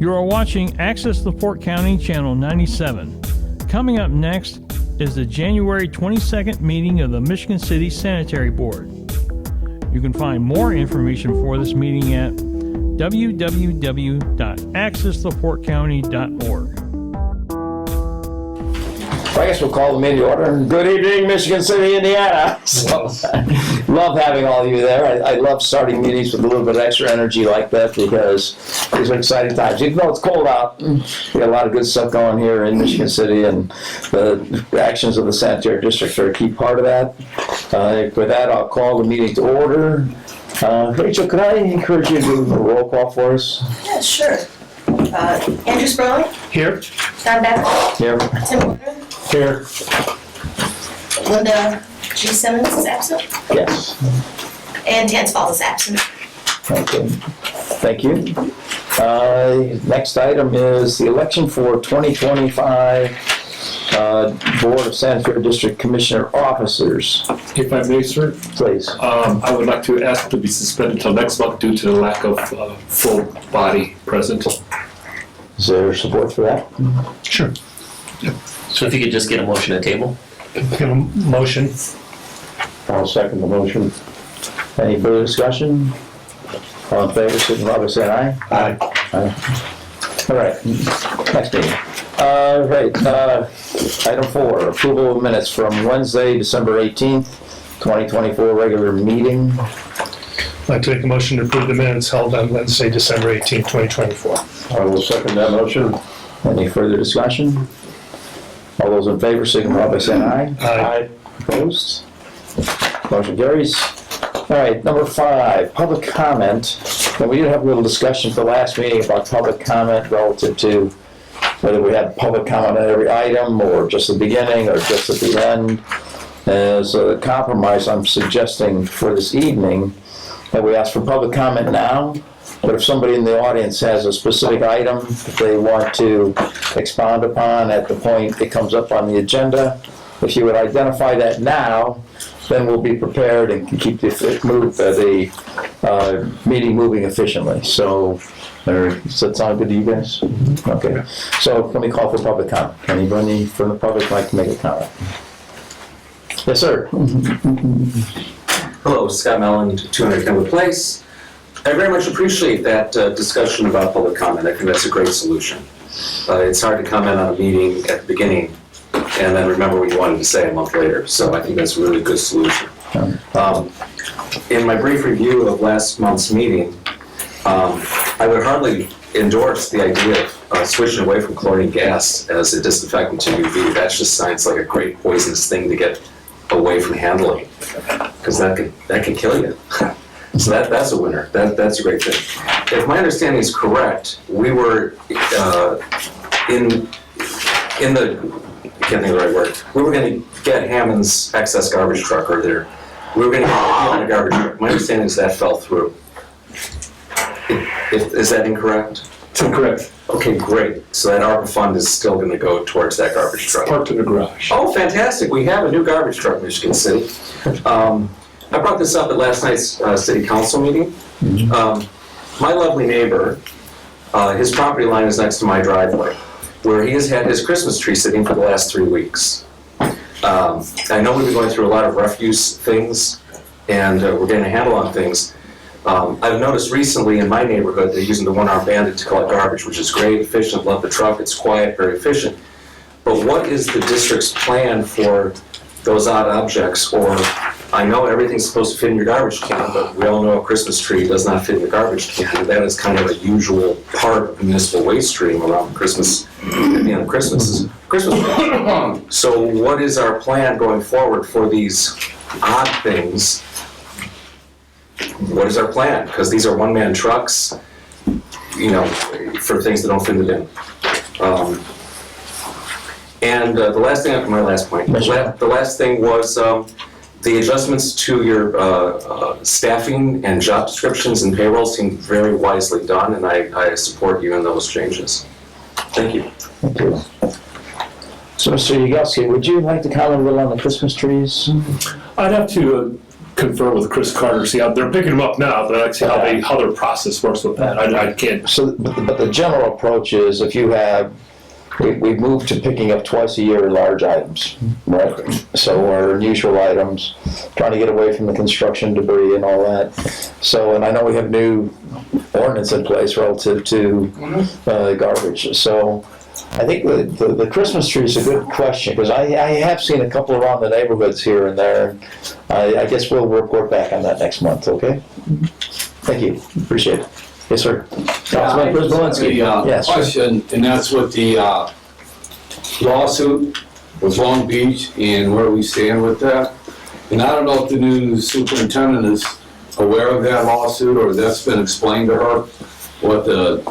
You are watching Access LaPorte County Channel 97. Coming up next is the January 22nd meeting of the Michigan City Sanitary Board. You can find more information for this meeting at www.accesslaportecounty.org. I guess we'll call the meeting to order. Good evening, Michigan City, Indiana. So, love having all of you there. I love starting meetings with a little bit of extra energy like that because these are exciting times. Even though it's cold out, we got a lot of good stuff going here in Michigan City, and the actions of the Sanitary District are a key part of that. With that, I'll call the meeting to order. Rachel, could I encourage you to do a roll call for us? Yeah, sure. Andrew Sperling? Here. Don Becker? Here. Tim Warner? Here. Linda G. Simmons is absent. Yes. And Tansfall is absent. Okay. Thank you. Next item is the election for 2025 Board of Sanitary District Commissioner Officers. If I may, sir, Please. I would like to ask to be suspended until next month due to the lack of full body present. Is there support for that? Sure. So if you could just get a motion to table? Get a motion. I'll second the motion. Any further discussion? All in favor, signify by saying aye. Aye. Aye. All right, next meeting. Item 4, approval of minutes from Wednesday, December 18th, 2024 regular meeting. I'd like to make a motion to approve the minutes held on Wednesday, December 18th, 2024. I will second that motion. Any further discussion? All those in favor, signify by saying aye. Aye. Opposed? Motion carries. All right, number 5, public comment. And we did have a little discussion at the last meeting about public comment relative to whether we have public comment on every item or just the beginning or just at the end. As a compromise, I'm suggesting for this evening that we ask for public comment now, but if somebody in the audience has a specific item that they want to expound upon at the point it comes up on the agenda, if you would identify that now, then we'll be prepared and can keep the meeting moving efficiently. So, does that sound good to you guys? Okay. So let me call for public comment. Anybody from the public like to make a comment? Yes, sir. Hello, Scott Mellon, 200 Kenwood Place. I very much appreciate that discussion about public comment. I think that's a great solution. It's hard to comment on a meeting at the beginning and then remember what you wanted to say a month later. So I think that's a really good solution. In my brief review of last month's meeting, I would hardly endorse the idea of switching away from chlorine gas as a disinfectant to UV. That just sounds like a great poisonous thing to get away from handling, because that can kill you. So that's a winner. That's a great thing. If my understanding is correct, we were in the, I can't think of the right word. We were going to get Hammond's excess garbage truck, or we were going to get on a garbage truck. My understanding is that fell through. Is that incorrect? It's incorrect. Okay, great. So that ARPA fund is still going to go towards that garbage truck. Parked in the garage. Oh, fantastic. We have a new garbage truck in Michigan City. I brought this up at last night's city council meeting. My lovely neighbor, his property line is next to my driveway, where he has had his Christmas tree sitting for the last 3 weeks. I know we've been going through a lot of refuse things, and we're getting a handle on things. I've noticed recently in my neighborhood they're using the one-armed bandit to collect garbage, which is great, efficient, love the truck, it's quiet, very efficient. But what is the district's plan for those odd objects? Or, I know everything's supposed to fit in your garbage can, but we all know a Christmas tree does not fit in your garbage can. And that is kind of a usual part of the municipal waste stream around Christmas, at the end of Christmas. So what is our plan going forward for these odd things? What is our plan? Because these are one-man trucks, you know, for things that don't fit in the bin. And the last thing, my last point, the last thing was the adjustments to your staffing and job descriptions and payroll seem very wisely done, and I support you in those changes. Thank you. Thank you. So, Mr. Yagowski, would you like to comment a little on the Christmas trees? I'd have to confer with Chris Carter, see how, they're picking them up now, but I'd like to see how their process works with that. I can't. So, but the general approach is if you have, we've moved to picking up twice a year large items, right? So our unusual items, trying to get away from the construction debris and all that. So, and I know we have new ordinance in place relative to garbage. So I think the Christmas tree is a good question, because I have seen a couple around the neighborhoods here and there. I guess we'll report back on that next month, okay? Thank you, appreciate it. Yes, sir. Councilman Brzezowski. Yes, sir. Question, and that's with the lawsuit with Long Beach and where we stand with that. And I don't know if the new superintendent is aware of that lawsuit or that's been explained to her, what the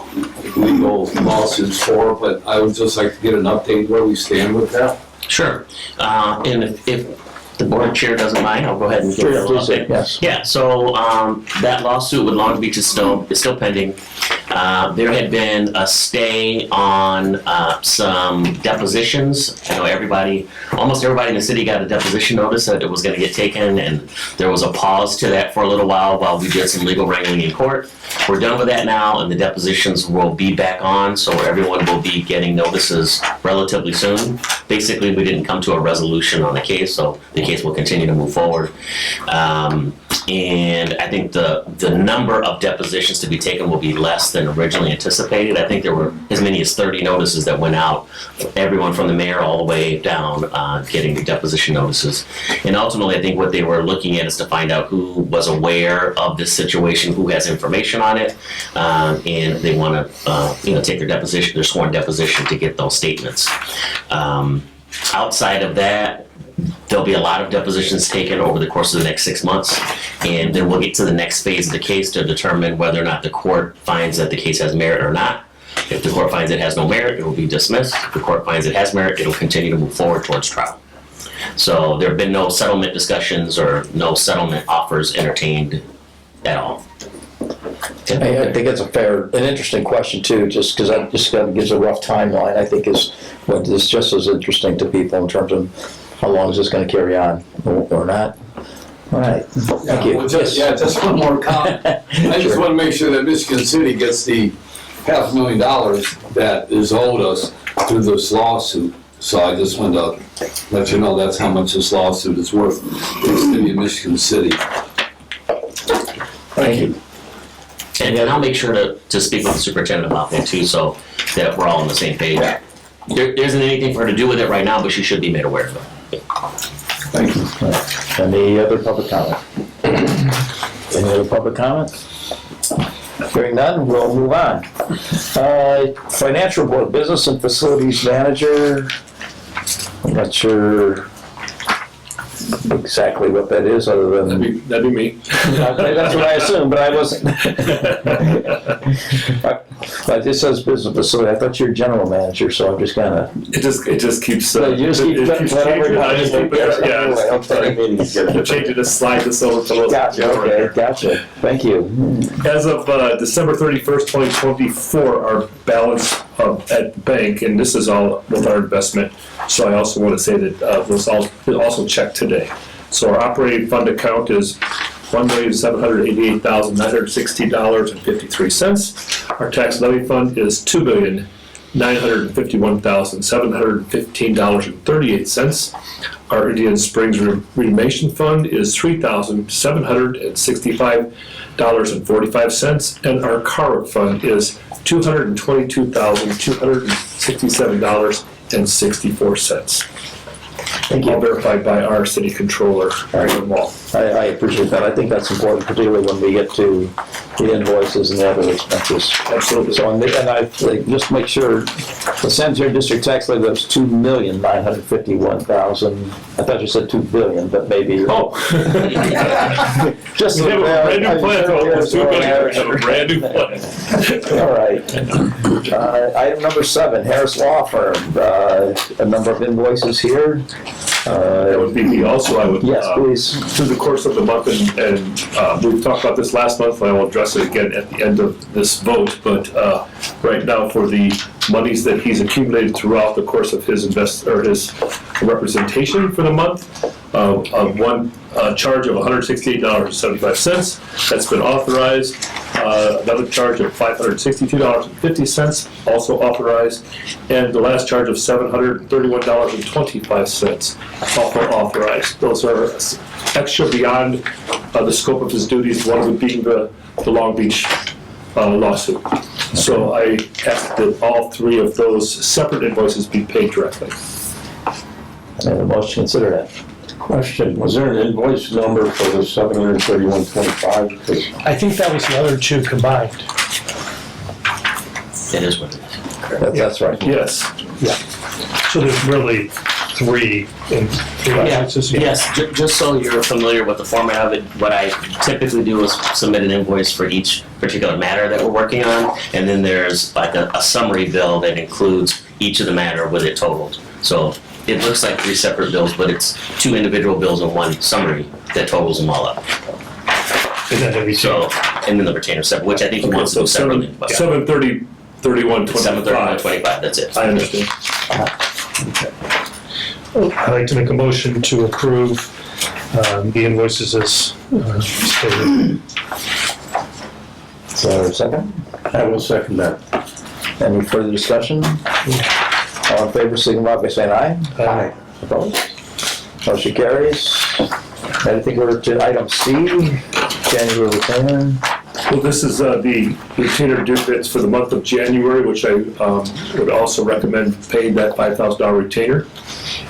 legal lawsuit's for, but I would just like to get an update where we stand with that. Sure. And if the board chair doesn't mind, I'll go ahead and give Sure, it a little please, update. yes. Yeah, so that lawsuit with Long Beach is still pending. There had been a stay on some depositions. I know almost everybody in the city got a deposition notice that it was going to get taken, and there was a pause to that for a little while we did some legal wrangling in court. We're done with that now, and the depositions will be back on, so everyone will be getting notices relatively soon. Basically, we didn't come to a resolution on the case, so the case will continue to move forward. And I think the number of depositions to be taken will be less than originally anticipated. I think there were as many as 30 notices that went out, everyone from the mayor all the way down, getting the deposition notices. And ultimately, I think what they were looking at is to find out who was aware of this situation, who has information on it, and they want to, take their sworn deposition to get those statements. Outside of that, there'll be a lot of depositions taken over the course of the next 6 months, and then we'll get to the next phase of the case to determine whether or not the court finds that the case has merit or not. If the court finds it has no merit, it will be dismissed. If the court finds it has merit, it'll continue to move forward towards trial. So there have been no settlement discussions or no settlement offers entertained at all. I think it's an interesting question too, just because that just kind of gives a rough timeline, I think is what is just as interesting to people in terms of how long is this going to carry on or not. All right, thank you. Well, just one more comment. I just want to make sure that Michigan City gets the $500,000 that is owed us through this lawsuit. So I just wanted to let you know that's how much this lawsuit is worth to the city of Michigan City. Thank you. And I'll make sure to speak with the superintendent about that too, so that we're all on the same page. There isn't anything for her to do with it right now, but she should be made aware of it. Thank you. Any other public comment? Any other public comment? Hearing none, we'll move on. Financial Board, Business and Facilities Manager. I'm not sure exactly what that is, other than That'd be me. that's what I assumed, but I wasn't. But this says business facility. I thought you were general manager, so I'm just kind of. It just keeps. So you just keep it cutting keeps whatever. changing. I just keep it. Yeah. Okay. Change it to slide this over to little. Gotcha. Okay. Gotcha. Thank you. As of December 31st, 2024, our balance at bank, and this is all with our investment, so I also want to say that was also checked today. So our operating fund account is $1,788,960.53. Our tax levy fund is $2,951,715.38. Our Indian Springs Remation Fund is $3,765.45, and our Car Fund is $222,267.64. Thank All you. verified by our city controller, Aaron Wall. I appreciate that. I think that's important, particularly when we get to the invoices and the other expenses. Absolutely. So, and I just make sure the sanitary district tax levy was $2,951,000. I thought you said $2 billion, but maybe. Oh. Just We have a brand new plan to almost $2 billion. We have a brand new plan. All right. Item number 7, Harris Law Firm. A number of invoices here. That would be me also. I would. Yes, please. Through the course of the month, and we've talked about this last month, and I will address it again at the end of this vote, but right now for the monies that he's accumulated throughout the course of his his representation for the month, one charge of $168.75, that's been authorized. Another charge of $562.50, also authorized, and the last charge of $731.25, also authorized. Those are extra beyond the scope of his duties, one of them being the Long Beach lawsuit. So I ask that all three of those separate invoices be paid directly. And a motion to consider that. Question, was there an invoice number for the $731.25? I think that was the other two combined. That is what it is. That's right. Yes. So there's really three invoices. Yes, just so you're familiar with the format of it, what I typically do is submit an invoice for each particular matter that we're working on, and then there's like a summary bill that includes each of the matter with it totaled. So it looks like three separate bills, but it's two individual bills and one summary that totals them all up. And then every So, and then the retainer separate, which I think you want to So do separately. but 731.25. That's it. I understand. I'd like to make a motion to approve the invoices as stated. Is there a second? I will second that. Any further discussion? All in favor, signify by saying aye. Aye. Opposed? Motion carries. Anything over to item C, January retainer. Well, this is the retainer due bids for the month of January, which I would also recommend paying that $5,000 retainer.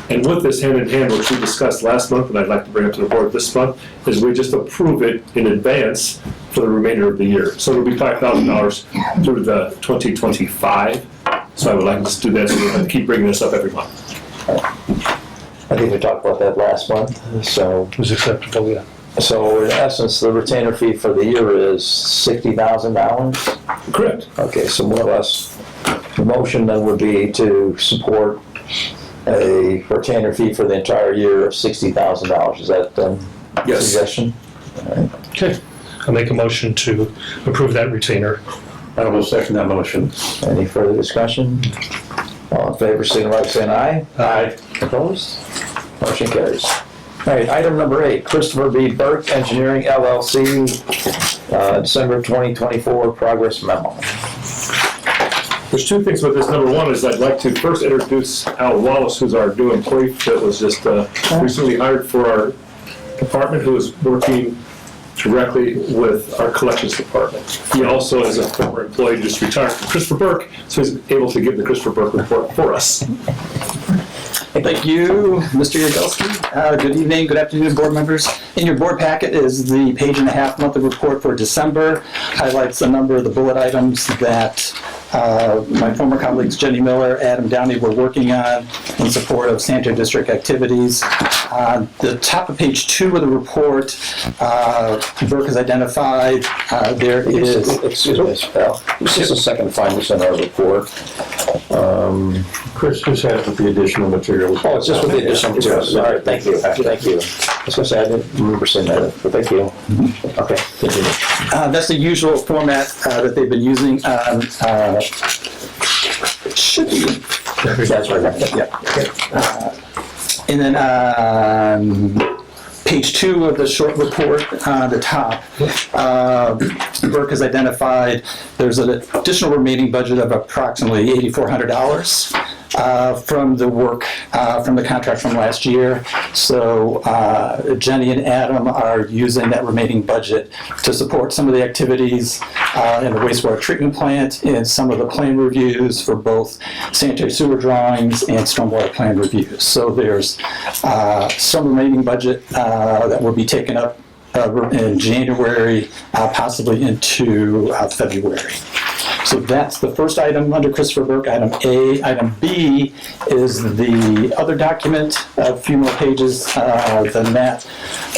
And with this hand in hand, which we discussed last month, and I'd like to bring up to the board this month, is we just approve it in advance for the remainder of the year. So it'll be $5,000 through the 2025. So I would like to do that, so we don't keep bringing this up every month. I think we talked about that last month, so. It was acceptable, yeah. So in essence, the retainer fee for the year is $60,000? Correct. Okay, so more or less, the motion then would be to support a retainer fee for the entire year of $60,000. Is that Yes. suggestion? All right. Okay. I'll make a motion to approve that retainer. I will second that motion. Any further discussion? All in favor, signify by saying aye. Aye. Opposed? Motion carries. All right, item number 8, Christopher B. Burke Engineering LLC, December 2024 progress memo. There's two things with this. Number one is I'd like to first introduce Al Wallace, who's our new employee that was just recently hired for our department, who is working directly with our collections department. He also is a former employee, just retired from Christopher Burke, so he's able to give the Christopher Burke report for us. Thank you, Mr. Yagelski. Good evening, good afternoon, board members. In your board packet is the page-and-a-half monthly report for December. Highlights a number of the bullet items that my former colleagues Jenny Miller, Adam Downey were working on in support of Sanitary District activities. The top of page 2 of the report, Burke has identified there is... Excuse me, Al. Just a second to find this in our report. Chris just had with the additional materials. Oh, it's just with the additional materials. All right, thank you. Thank you. I was going to say, I didn't remember saying that, but thank you. Okay, continue. That's the usual format that they've been using. Should be. That's right. Yeah. And then page 2 of the short report on the top, Burke has identified there's an additional remaining budget of approximately $8,400 from the work, from the contract from last year. So Jenny and Adam are using that remaining budget to support some of the activities in the wastewater treatment plant and some of the plan reviews for both sanitary sewer drawings and stormwater plan reviews. So there's some remaining budget that will be taken up in January, possibly into February. So that's the first item under Christopher Burke, item A. Item B is the other document, a few more pages than that.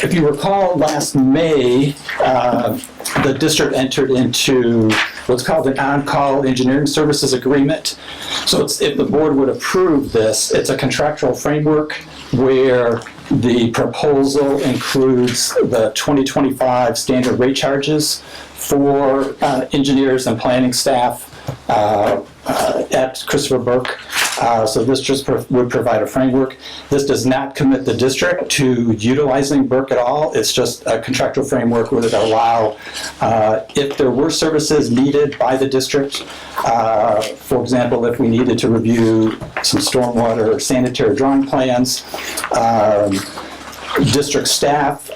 If you recall, last May, the district entered into what's called an on-call engineering services agreement. So if the board would approve this, it's a contractual framework where the proposal includes the 2025 standard rate charges for engineers and planning staff at Christopher Burke. So this just would provide a framework. This does not commit the district to utilizing Burke at all. It's just a contractual framework that would allow, if there were services needed by the district, for example, if we needed to review some stormwater or sanitary drawing plans, district staff,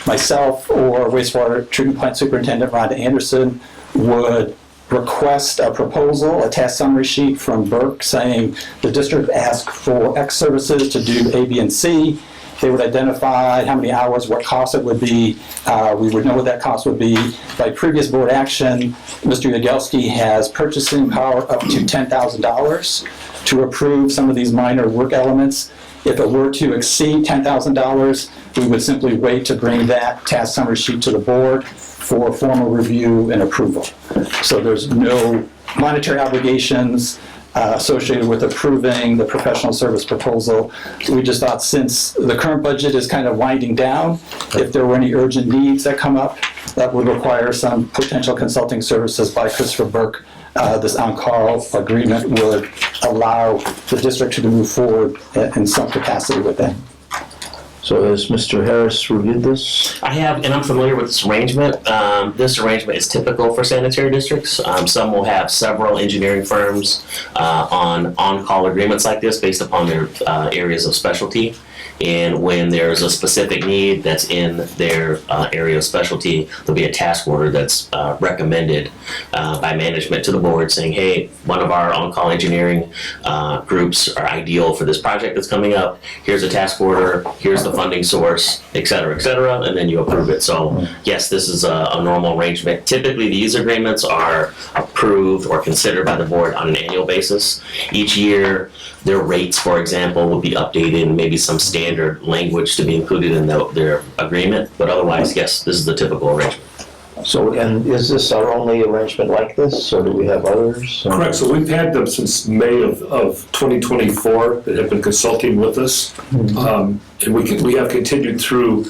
myself, or wastewater treatment plant superintendent Rhonda Anderson would request a proposal, a task summary sheet from Burke saying the district asked for X services to do A, B, and C. They would identify how many hours, what cost it would be. We would know what that cost would be. By previous board action, Mr. Yagelski has purchasing power up to $10,000 to approve some of these minor work elements. If it were to exceed $10,000, we would simply wait to bring that task summary sheet to the board for formal review and approval. So there's no monetary obligations associated with approving the professional service proposal. We just thought, since the current budget is kind of winding down, if there were any urgent needs that come up that would require some potential consulting services by Christopher Burke, this on-call agreement would allow the district to move forward in some capacity with that. So has Mr. Harris reviewed this? I have, and I'm familiar with this arrangement. This arrangement is typical for sanitary districts. Some will have several engineering firms on-call agreements like this based upon their areas of specialty. And when there's a specific need that's in their area of specialty, there'll be a task order that's recommended by management to the board saying, hey, one of our on-call engineering groups are ideal for this project that's coming up. Here's a task order, here's the funding source, et cetera, and then you approve it. So yes, this is a normal arrangement. Typically, these agreements are approved or considered by the board on an annual basis. Each year, their rates, for example, will be updated and maybe some standard language to be included in their agreement. But otherwise, yes, this is the typical arrangement. So, and is this our only arrangement like this, or do we have others? Correct, so we've had them since May of 2024 that have been consulting with us. And we have continued through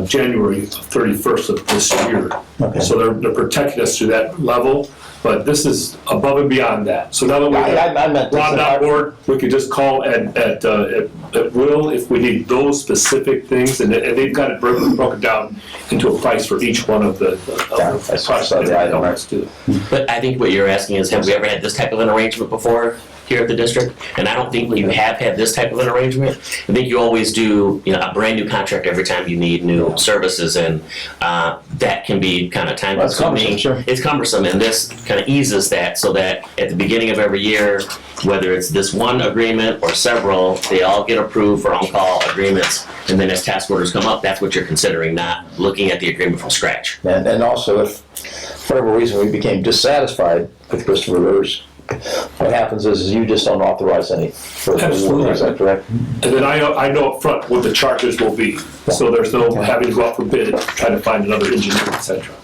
January 31st of this year. Okay. So they're protecting us to that level. But this is above and beyond that. So now that we I meant this Ron on board, we could just call at will if we need those specific things, and they've got it broken down into a price for each one of the items too. But I think what you're asking is, have we ever had this type of an arrangement before here at the district? And I don't think we have had this type of an arrangement. I think you always do, a brand new contract every time you need new services, and that can be kind of time consuming. Sure. It's cumbersome, and this kind of eases that, so that at the beginning of every year, whether it's this one agreement or several, they all get approved for on-call agreements, and then as task orders come up, that's what you're considering, not looking at the agreement from scratch. And also, if for whatever reason we became dissatisfied with Christopher Burke, what happens is you just don't authorize any further work, is that correct? And then I know up front what the charges will be, so there's no having to go out for bid, try to find another engineer, etc.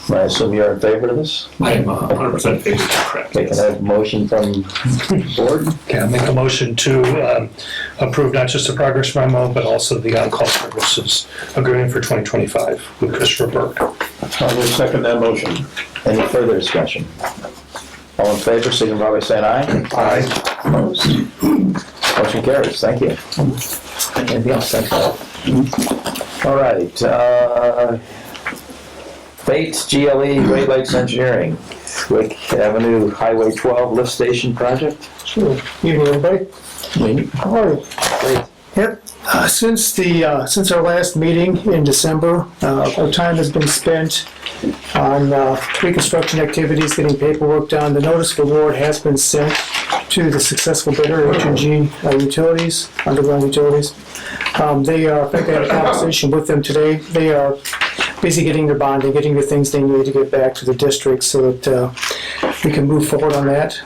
I assume you're in favor of this? I am 100% in favor of that, correct. Okay, can I have a motion from the board? Okay, I'll make a motion to approve not just the progress memo, but also the on-call services agreement for 2025 with Christopher Burke. I will second that motion. Any further discussion? All in favor, signify by saying aye. Aye. Opposed? Motion carries, thank you. Anything else? Thanks, Al. All right, Fate GLE Great Lakes Engineering, Wick Avenue Highway 12 lift station project. Sure. Evening, everybody. How are you? Great. Yep. Since our last meeting in December, our time has been spent on pre-construction activities, getting paperwork done. The notice of award has been sent to the successful bidder, H&G Utilities, Underground Utilities. They are, in fact, I had a conversation with them today. They are busy getting their bonding, getting the things they need to get back to the district so that we can move forward on that.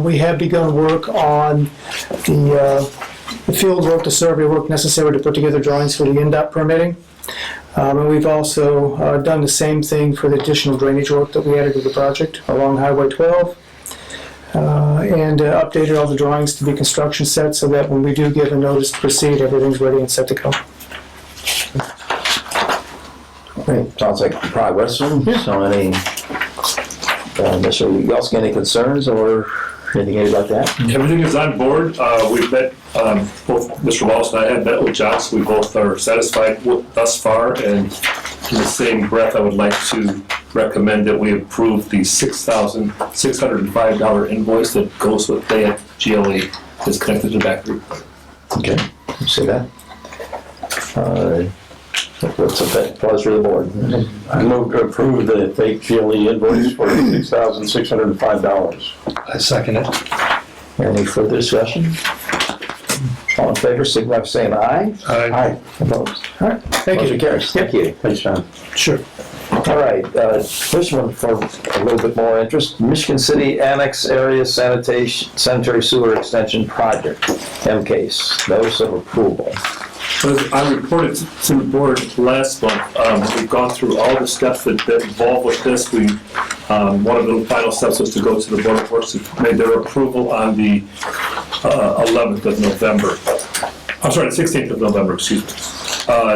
We have begun work on the field work, the survey work necessary to put together drawings for the NDOT permitting. And we've also done the same thing for the additional drainage work that we added to the project along Highway 12. and updated all the drawings to be construction set so that when we do give a notice to proceed, everything's ready and set to go. Great, sounds like progress. So any, Mr. Yelsky, any concerns or anything like that? Everything is on board. We've met, both Mr. Wallace and I have met with Johnson. We both are satisfied thus far, and in the same breath, I would like to recommend that we approve the $6,605 invoice that goes with that GLE that's connected to the back group. Okay, you see that? What's the pleasure of the board? I move to approve the fake GLE invoice for $6,605. I second it. Any further discussion? All in favor, signify by saying aye. Aye. Opposed? All right, thank you. Carries. Thank you. Thanks, John. Sure. All right, this one for a little bit more interest. Michigan City Annex Area Sanitary Sewer Extension Project, MCASE, notice of approval. As I reported to the board last month, we've gone through all the steps that involve with this. One of the final steps was to go to the Board of Works, who made their approval on the 11th of November. I'm sorry, the 16th of November, excuse me.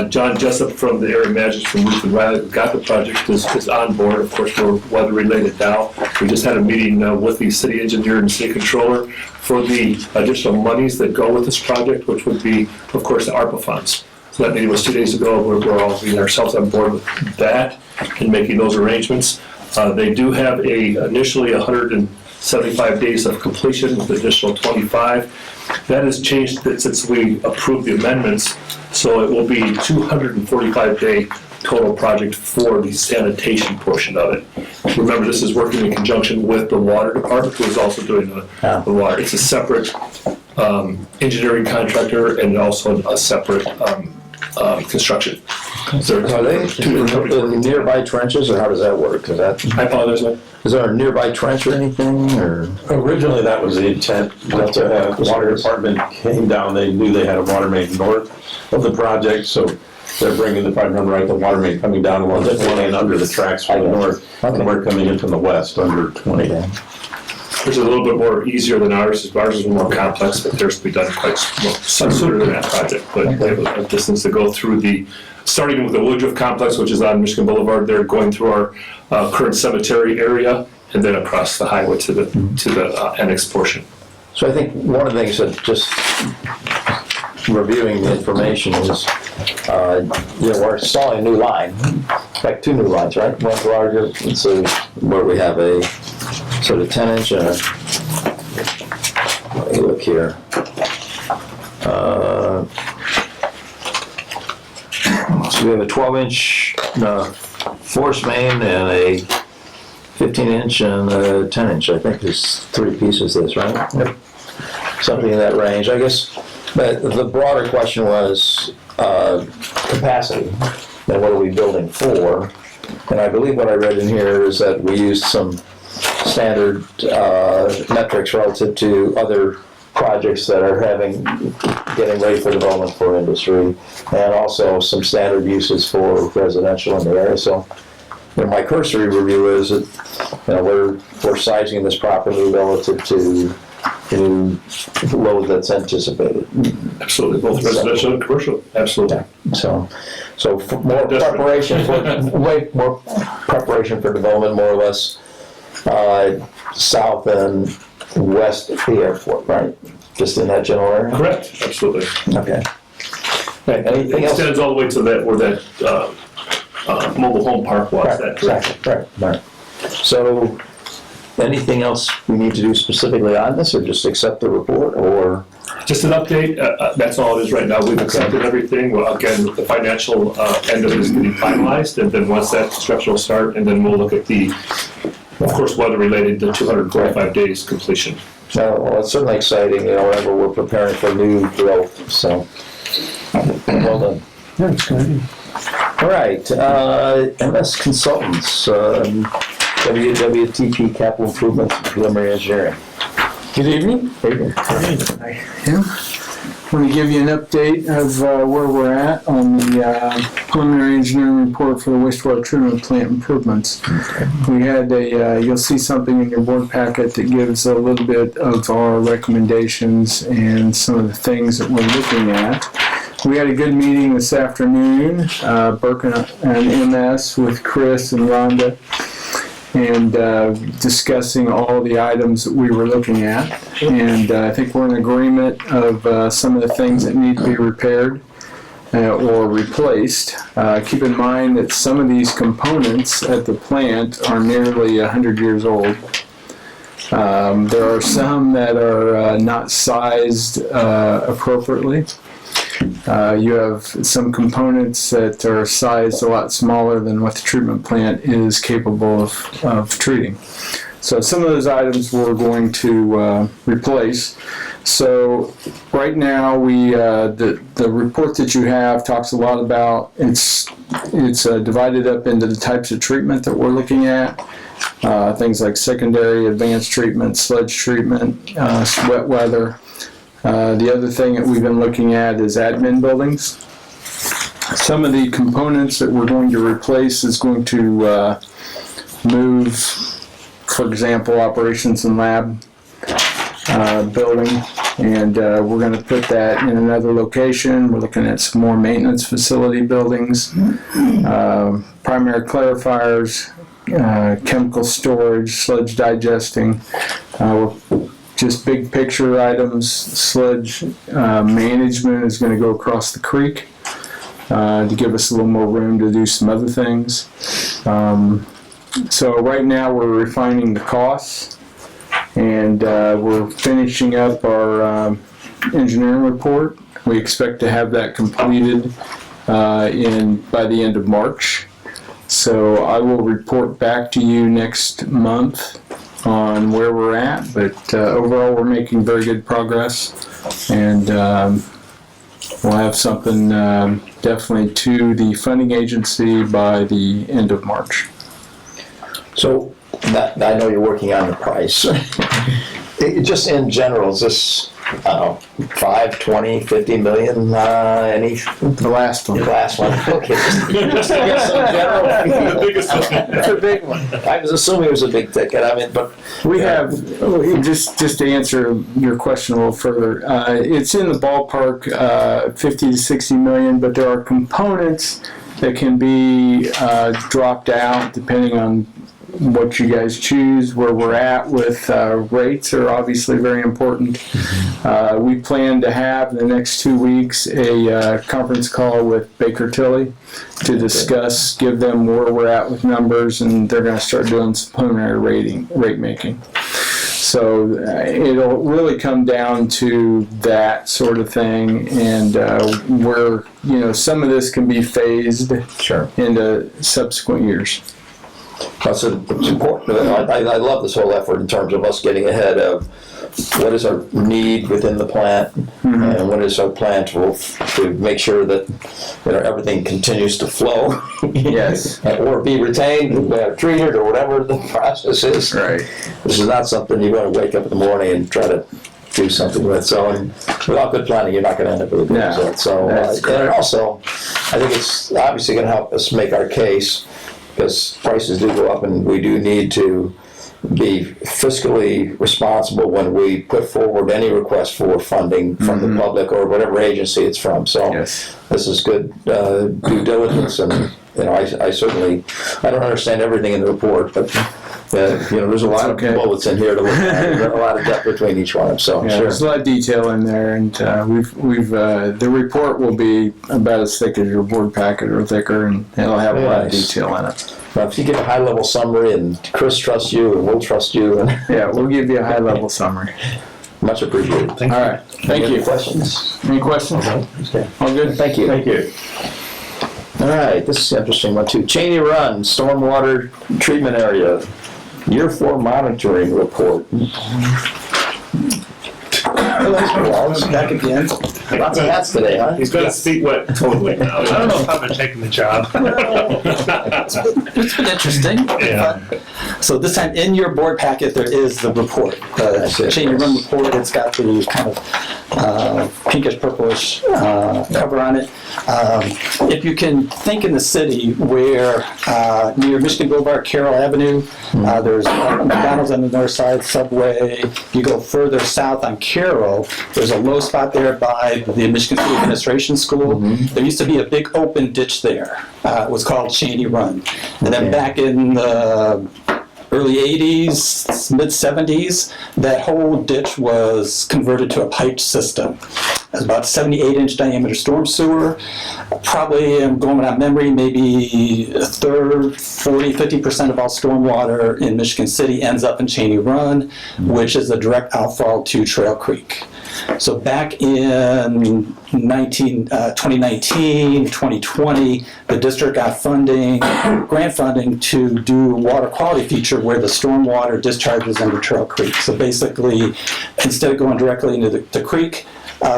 John Jessup from the area managers from Ruth and Riley, who got the project, is on board. Of course, we're weather related now. We just had a meeting with the city engineer and city controller for the additional monies that go with this project, which would be, of course, the ARPA funds. So that meeting was 2 days ago. We're all getting ourselves on board with that and making those arrangements. They do have initially 175 days of completion with additional 25. That has changed since we approved the amendments, so it will be 245-day total project for the sanitation portion of it. Remember, this is working in conjunction with the water department, who is also doing the water. It's a separate engineering contractor and also a separate construction. So are they in nearby trenches, or how does that work? I apologize, man. Is there a nearby trench or anything, or? Originally, that was the intent, but the water department came down, they knew they had a water main north of the project, so they're bringing the pipe run right, the water main coming down along the 20 and under the tracks from the north, and we're coming in from the west under 20. Which is a little bit more easier than ours. Ours is more complex, but theirs will be done quite sooner than that project. But they have a distance to go through starting with the Woodruff complex, which is on Michigan Boulevard. They're going through our current cemetery area and then across the highway to the annex portion. So I think one of the things that just reviewing the information is, we're installing a new line. In fact, 2 new lines, right? One larger, and so where we have a sort of 10-inch and let me look here. So we have a 12-inch force main and a 15-inch and a 10-inch. I think there's 3 pieces of this, right? Yep. Something in that range, I guess. But the broader question was capacity, and what are we building for? And I believe what I read in here is that we used some standard metrics relative to other projects that are getting ready for development for industry, and also some standard uses for residential in the area. So, my cursory review is that we're sizing this properly relative to the load that's anticipated. Absolutely, both residential and commercial. Absolutely. So for more preparation for development, more or less south and west of the airport, right? Just in that general area? Correct, absolutely. Okay. It Anything else? extends all the way to where that mobile home park was. Right, That direction. exactly, right. So, anything else we need to do specifically on this, or just accept the report, or? Just an update, that's all it is right now. We've accepted everything. Well, again, the financial end of it is getting finalized, and then once that construction will start, and then we'll look at the, of course, weather-related, the 245 days completion. Well, it's certainly exciting, whenever we're preparing for new growth, so, well done. That's good. All right, MS Consultants, WWTP Capital Improvements and Preliminary Engineering. Good evening. Hey there. I am. Want to give you an update of where we're at on the preliminary engineering report for the wastewater treatment plant improvements. We had you'll see something in your board packet that gives a little bit of our recommendations and some of the things that we're looking at. We had a good meeting this afternoon, Burke and MS with Chris and Rhonda, and discussing all the items that we were looking at. And I think we're in agreement of some of the things that need to be repaired or replaced. Keep in mind that some of these components at the plant are nearly 100 years old. There are some that are not sized appropriately. You have some components that are sized a lot smaller than what the treatment plant is capable of treating. So some of those items we're going to replace. So right now, the report that you have talks a lot about, it's divided up into the types of treatment that we're looking at. Things like secondary, advanced treatment, sludge treatment, wet weather. The other thing that we've been looking at is admin buildings. Some of the components that we're going to replace is going to move, for example, operations and lab building, and we're going to put that in another location. We're looking at some more maintenance facility buildings, primary clarifiers, chemical storage, sludge digesting. Just big picture items. Sludge management is going to go across the creek to give us a little more room to do some other things. So right now we're refining the costs, and we're finishing up our engineering report. We expect to have that completed by the end of March. So I will report back to you next month on where we're at, but overall we're making very good progress, and we'll have something definitely to the funding agency by the end of March. So that, I know you're working on the price. Just in general, is this, 5, 20, 50 million, any? The last one. The last one, okay. Just to get some general. The biggest one. It's a big one. I was assuming it was a big ticket, but. We have, just to answer your question a little further, it's in the ballpark 50 to 60 million, but there are components that can be dropped out depending on what you guys choose. Where we're at with rates are obviously very important. We plan to have in the next 2 weeks a conference call with Baker Tilly to discuss, give them where we're at with numbers, and they're going to start doing some preliminary rate making. So it'll really come down to that sort of thing, and where some of this can be phased into subsequent years. It's important. I love this whole effort in terms of us getting ahead of what is our need within the plant, and what is our plan to make sure that everything continues to flow, Yes, or be retained, treated, or whatever the process is. right. This is not something you're going to wake up in the morning and try to do something with. So, and without good planning, you're not going to end up with a good result. So, and also, I think it's obviously going to help us make our case, because prices do go up, and we do need to be fiscally responsible when we put forward any request for funding from the public or whatever agency it's from. So this is good due diligence, and I certainly, I don't understand everything in the report, but there's a lot of bullets in here to look at. There's a lot of depth between each one. So there's a lot of detail in there, and we've the report will be about as thick as your board packet or thicker, and it'll have a lot of detail in it. Well, if you give a high-level summary, and Chris trusts you, and we'll trust you, and we'll give you a high-level summary. Much appreciated. All right, thank you. Any questions? Any questions? Okay. All good. Thank you. Thank you. All right, this is an interesting one too. Cheney Run Stormwater Treatment Area Year 4 Monitoring Report. Back again. Lots of hats today, huh? He's got his feet wet totally now. I don't know if I've been taking the job. It's been interesting. Yeah. So this time in your board packet, there is the report, the Cheney Run report. It's got the kind of pinkish purplish cover on it. If you can think in the city where near Michigan Boulevard, Carroll Avenue, there's McDonald's on the north side, Subway. You go further south on Carroll, there's a low spot there by the Michigan City Administration School. There used to be a big open ditch there. It was called Cheney Run. And then back in the early 80s, mid 70s, that whole ditch was converted to a piped system. It was about 78-inch diameter storm sewer. Probably, I'm going on memory, maybe a third, 50% of all stormwater in Michigan City ends up in Cheney Run, which is a direct outfall to Trail Creek. So back in 2019, 2020, the district got funding, grant funding to do a water quality feature where the stormwater discharges into Trail Creek. So basically, instead of going directly into the creek,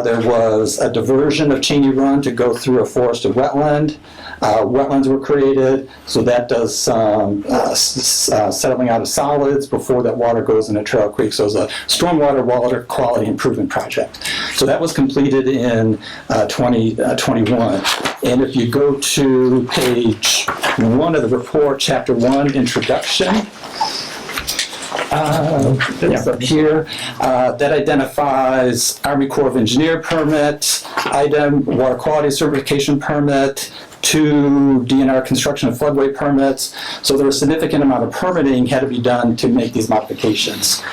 there was a diversion of Cheney Run to go through a forested wetland. Wetlands were created, so that does some settling out of solids before that water goes into Trail Creek. So it was a stormwater water quality improvement project. So that was completed in 2021. And if you go to page 1 of the report, chapter 1, introduction, up here, that identifies Army Corps of Engineer permit, item, water quality certification permit, 2 DNR construction and floodway permits. So there was a significant amount of permitting had to be done to make these modifications.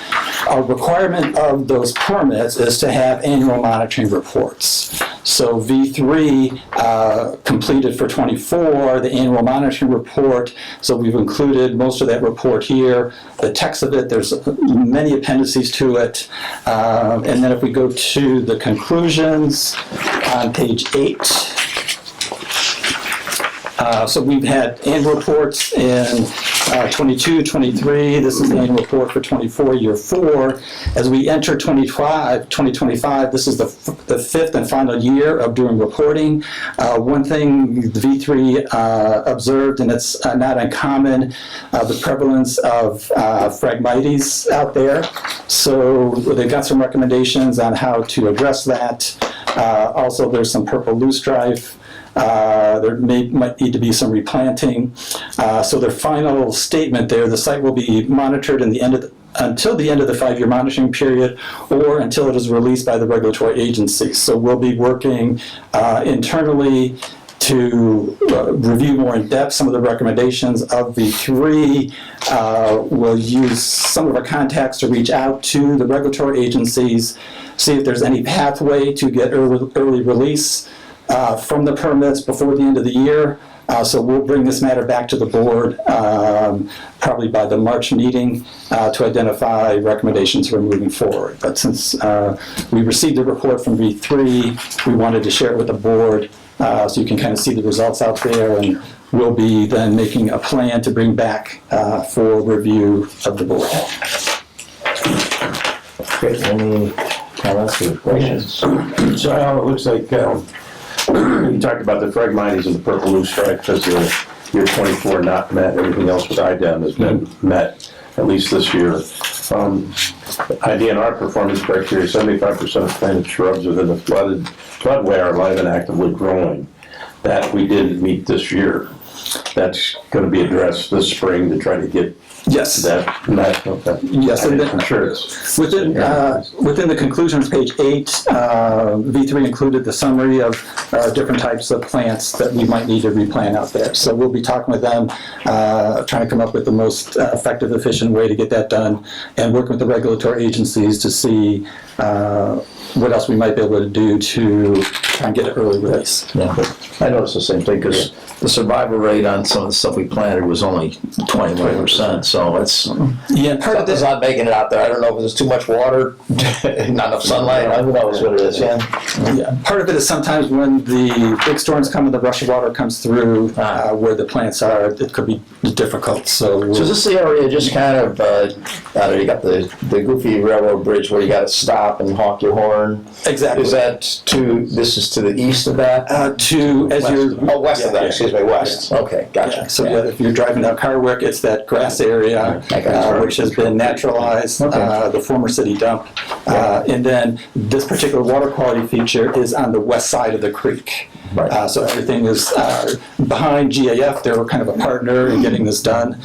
A requirement of those permits is to have annual monitoring reports. So V3 completed for 24, the annual monitoring report. So we've included most of that report here. The text of it, there's many appendices to it. And then if we go to the conclusions on page 8, so we've had annual reports in 22, 23. This is the annual report for 24, year 4. As we enter 2025, this is the 5th and final year of doing reporting. One thing the V3 observed, and it's not uncommon, the prevalence of Phragmites out there. So they've got some recommendations on how to address that. Also, there's some purple loosestrife. There might need to be some replanting. So their final statement there, the site will be monitored until the end of the 5-year monitoring period or until it is released by the regulatory agencies. So we'll be working internally to review more in depth some of the recommendations of V3. We'll use some of our contacts to reach out to the regulatory agencies, see if there's any pathway to get early release from the permits before the end of the year. So we'll bring this matter back to the board probably by the March meeting to identify recommendations for moving forward. But since we received the report from V3, we wanted to share it with the board so you can kind of see the results out there, and we'll be then making a plan to bring back for review of the board. Okay, any comments or questions? So Al, it looks like you talked about the Phragmites and the purple loosestrife because year 24 not met. Everything else with IDEM has been met, at least this year. IDNR performance criteria, 75% of planted shrubs within the floodway are live and actively growing. That we didn't meet this year. That's going to be addressed this spring to try to get that met. Okay. Yes, and I'm sure it's within the conclusions, page 8, V3 included the summary of different types of plants that we might need to replant out there. So we'll be talking with them, trying to come up with the most effective, efficient way to get that done, and working with the regulatory agencies to see what else we might be able to do to try and get an early release. Yeah, I noticed the same thing because the survival rate on some of the stuff we planted was only 21%. So it's part of this not making it out there. I don't know if there's too much water, not enough sunlight. Who knows what it is? Yeah. Part of it is sometimes when the big storms come and the rush of water comes through where the plants are, it could be difficult. So is this the area just kind of, you got the goofy railroad bridge where you got to stop stop and honk your horn. Exactly. Is that this is to the east of that? West West of that, excuse me, west. Okay, gotcha. Yeah, so if you're driving down Carwick, it's that grass area, which has been naturalized, the former city dump. And then this particular water quality feature is on the west side of the creek. Right. So everything is behind GAF. They were kind of a partner in getting this done.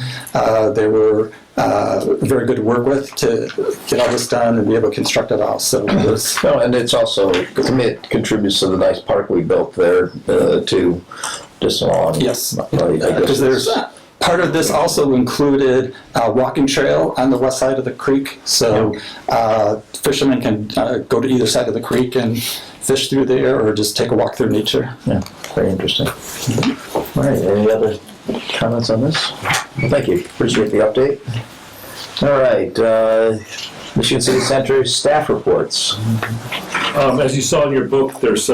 They were very good to work with to get all this done and be able to construct it all. So it was, and it's also, to me, it contributes to the nice park we built there too, just along. yes, because there's part of this also included a walking trail on the west side of the creek. So fishermen can go to either side of the creek and fish through there or just take a walk through nature. Yeah, very interesting. All right, any other comments on this? Well, thank you, appreciate the update. All right, Michigan City Sanitary staff reports. As you saw in your book, there's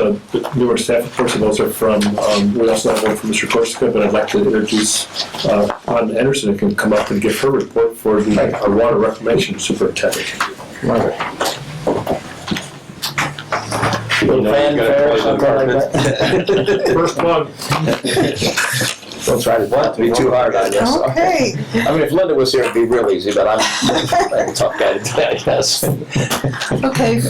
newer staff reports, and those are from, we also have one from Mr. Corsica, but I'd like to introduce Ann Anderson, who can come up and give her report for our water reclamation superintendent. Love it. Little fanfare or something like that. First one. Don't try to be too hard, I guess. Okay. I mean, if Linda was here, it'd be real easy, but I'm a tough guy today, I guess. Okay,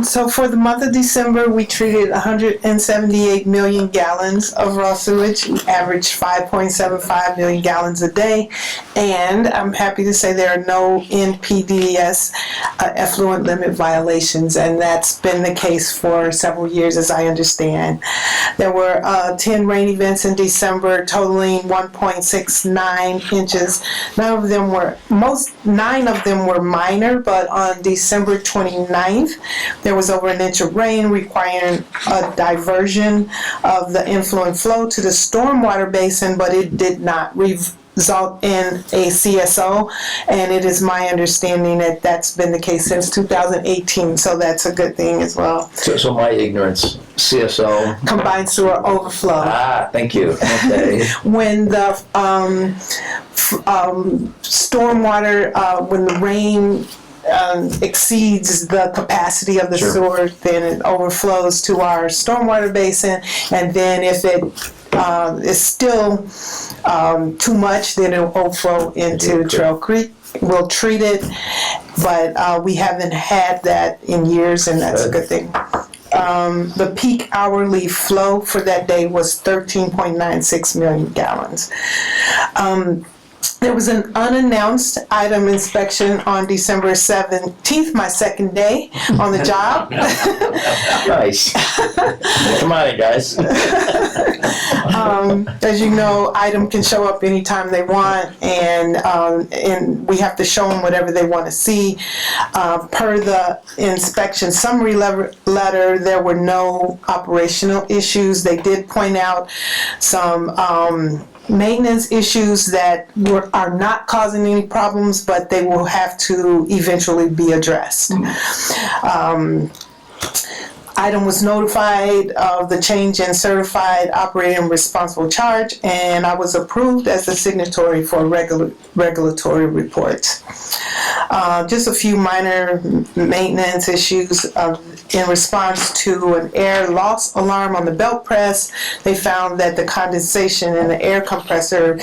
so for the month of December, we treated 178 million gallons of raw sewage. We averaged 5.75 million gallons a day. And I'm happy to say there are no NPDES effluent limit violations, and that's been the case for several years, as I understand. There were 10 rain events in December, totaling 1.69 inches. 9 of them were minor, but on December 29th, there was over an inch of rain requiring a diversion of the influent flow to the stormwater basin, but it did not result in a CSO, and it is my understanding that that's been the case since 2018, so that's a good thing as well. So my ignorance, CSO. Combined sewer overflow. Thank you. Okay. When the stormwater, when the rain exceeds the capacity of the sewer, then it overflows to our stormwater basin, and then if it is still too much, then it will overflow into Trail Creek. We'll treat it, but we haven't had that in years, and that's a good thing. The peak hourly flow for that day was 13.96 million gallons. There was an unannounced item inspection on December 17th, my second day on the job. Nice. Come on, guys. As you know, item can show up anytime they want, and we have to show them whatever they want to see. Per the inspection summary letter, there were no operational issues. They did point out some maintenance issues that are not causing any problems, but they will have to eventually be addressed. Item was notified of the change in certified operating responsible charge, and I was approved as the signatory for regulatory reports. Just a few minor maintenance issues. In response to an air loss alarm on the belt press, they found that the condensation in the air compressor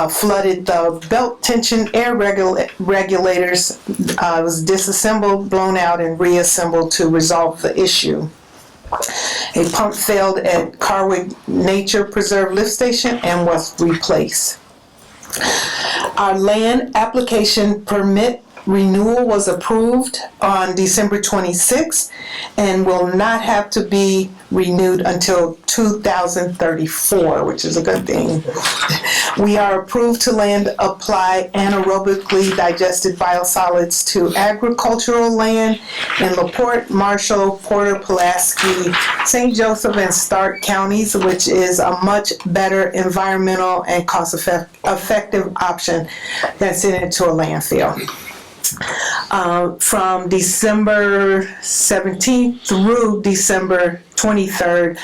flooded the belt tension air regulators. It was disassembled, blown out, and reassembled to resolve the issue. A pump failed at Carwick Nature Preserve Lift Station and was replaced. Our land application permit renewal was approved on December 26th and will not have to be renewed until 2034, which is a good thing. We are approved to land apply anaerobically digested biosolids to agricultural land in LaPorte, Marshall, Porter, Pulaski, St. Joseph, and Stark counties, which is a much better environmental and cost-effective option than sending it to a landfill. From December 17th through December 23rd,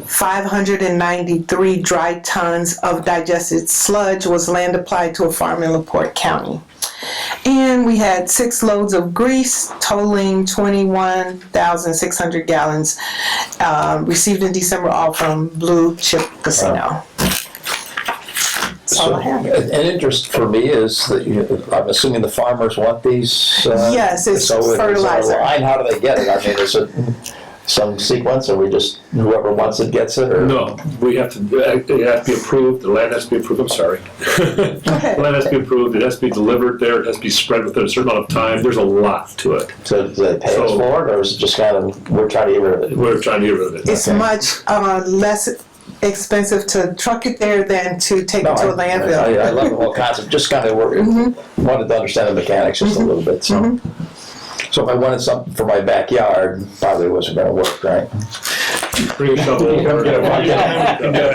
593 dry tons of digested sludge was land applied to a farm in LaPorte County. And we had 6 loads of grease totaling 21,600 gallons, received in December, all from Blue Chip Casino. That's all I have. An interest for me is that I'm assuming the farmers want these. Yes, it's so fertilizer. Is there a line? How do they get it? I mean, is it some sequence, or we just whoever wants it gets it? Or? No, we have to, it has to be approved, the land has to be approved, I'm sorry. The land has to be approved, it has to be delivered there, it has to be spread within a certain amount of time, there's a lot to it. So do they pay us for it, or is it just kind of, we're trying to get rid of it? We're trying to get rid of it. It's much less expensive to truck it there than to take it to a landfill. I love the whole concept, just kind of wanted to understand the mechanics just a little bit, so. So if I wanted something for my backyard, probably wasn't gonna work, right? Bring a shovel over. Get a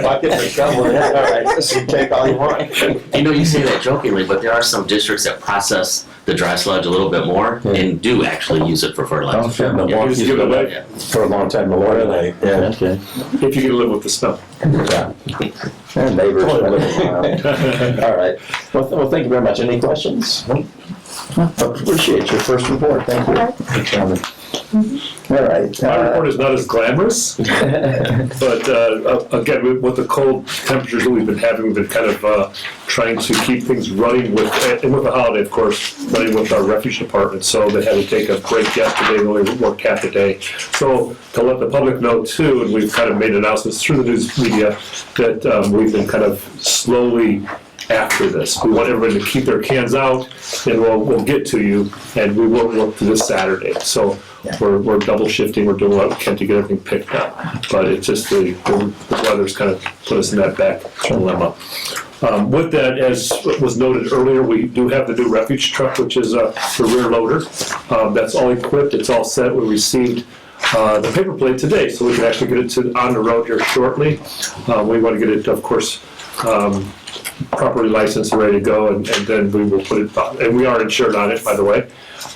bucket and a shovel, all right, just take all you want. You know, you say that jokingly, but there are some districts that process the dry sludge a little bit more and do actually use it for fertilizer. Okay, Yeah. You just give it away, for a long time, Memorial Day. Yeah. Okay. if you can live with the smell. Yeah. And neighbors. All right. Well, thank you very much. Any questions? Appreciate your first report. Thank you. All right. My report is not as glamorous, but again, with the cold temperatures that we've been having, we've been kind of trying to keep things running with, and with the holiday, of course, running with our refuge department. So they had to take a break yesterday, and only worked half a day. So to let the public know too, and we've kind of made announcements through the news media that we've been kind of slowly after this. We want everybody to keep their cans out, and we'll get to you, and we will work through this Saturday. So we're double shifting, we're doing what we can to get everything picked up. But it's just the weather's kind of put us in that back dilemma. With that, as was noted earlier, we do have the new refuge truck, which is the rear loader. That's all equipped, it's all set. We received the paper plate today, so we can actually get it on the road here shortly. We want to get it, of course, properly licensed and ready to go, and then we will put it, and we are insured on it, by the way.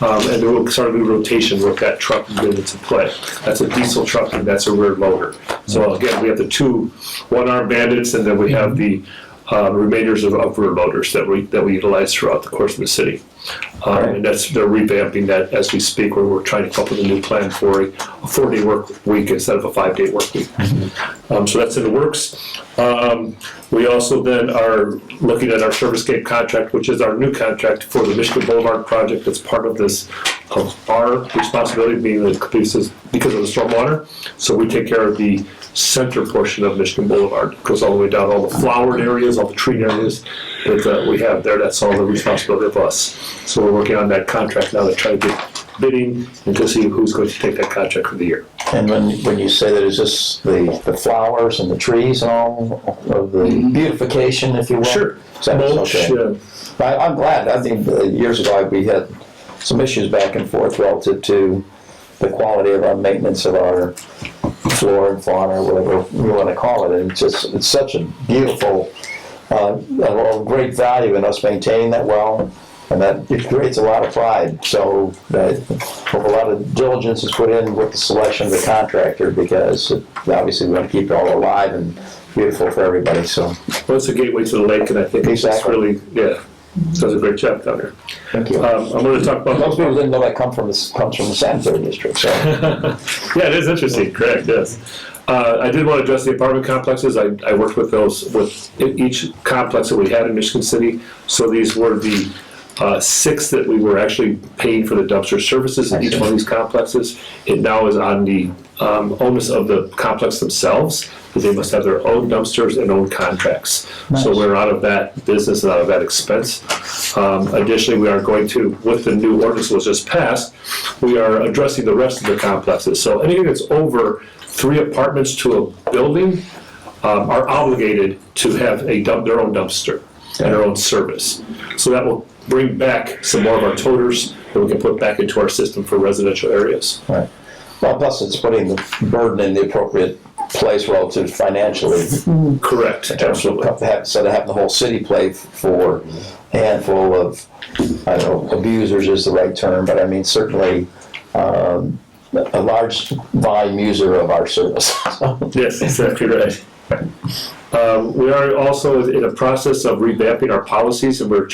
And then we'll start a new rotation with that truck and get it into play. That's a diesel truck, and that's a rear loader. So again, we have the 2 one-arm bandits, and then we have the remainders of rear loaders that we utilize throughout the course of the city. And they're revamping that as we speak, where we're trying to come up with a new plan for a 4-day work week instead of a 5-day work week. So that's in the works. We also then are looking at our ServiceScape contract, which is our new contract for the Michigan Boulevard project. That's part of this, of our responsibility being because of the stormwater. So we take care of the center portion of Michigan Boulevard. It goes all the way down, all the flowered areas, all the tree areas that we have there. That's all the responsibility of us. So we're working on that contract now to try to get bidding and to see who's going to take that contract for the year. And when you say that, is this the flowers and the trees and all of the beautification, if you will? Sure. Mulch, okay. I'm glad. I think years ago we had some issues back and forth relative to the quality of our maintenance of our flora and fauna, or whatever we want to call it. And it's such a beautiful, great value in us maintaining that well. And that it creates a lot of pride. So a lot of diligence is put in with the selection of the contractor, because obviously we want to keep it all alive and beautiful for everybody. So well, it's a gateway to the lake, and I think it's really, does a great job down there. Thank you. I'm going to talk about. Most people didn't know that comes from the sanitary district. So yeah, it is interesting. Correct. Yes. I did want to address the apartment complexes. I worked with each complex that we had in Michigan City. So these were the 6 that we were actually paying for the dumpster services in each one of these complexes. It now is on the onus of the complex themselves, because they must have their own dumpsters and own contracts. Nice. So we're out of that business and out of that expense. Additionally, we are going to, with the new ordinance that was just passed, we are addressing the rest of the complexes. So anything that's over 3 apartments to a building are obligated to have their own dumpster and their own service. So that will bring back some more of our toters that we can put back into our system for residential areas. Right. Well, plus it's putting the burden in the appropriate place relative financially. Correct. Absolutely. Instead of having the whole city pay for a handful of, I don't know, abusers is the right term, but I mean certainly a large volume user of our service. Yes, exactly right. We are also in a process of revamping our policies, and we are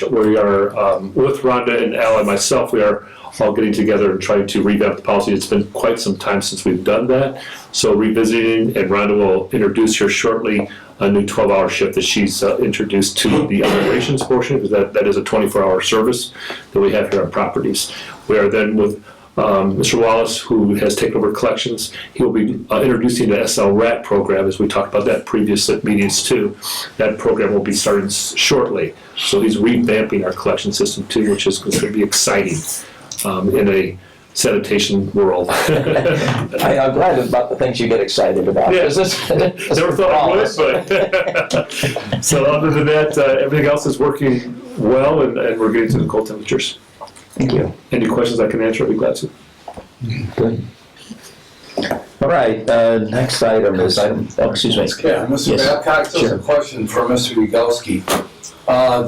with Rhonda and Al and myself, we are all getting together and trying to revamp the policy. It's been quite some time since we've done that. So revisiting, and Rhonda will introduce here shortly a new 12-hour shift that she's introduced to the operations portion, because that is a 24-hour service that we have here on properties. We are then with Mr. Wallace, who has taken over collections. He will be introducing the SL RAT program, as we talked about that previous meetings too. That program will be starting shortly. So he's revamping our collection system too, which is going to be exciting in a sanitation world. I'm glad about the things you get excited about. Yeah. Never thought I would, but so other than that, everything else is working well, and we're getting to the cold temperatures. Thank you. Any questions I can answer, I'll be glad to. Good. All right, next item is excuse me. Yeah, Mr. Yes. Babcock, just Sure. a question for Mr. Yagowski.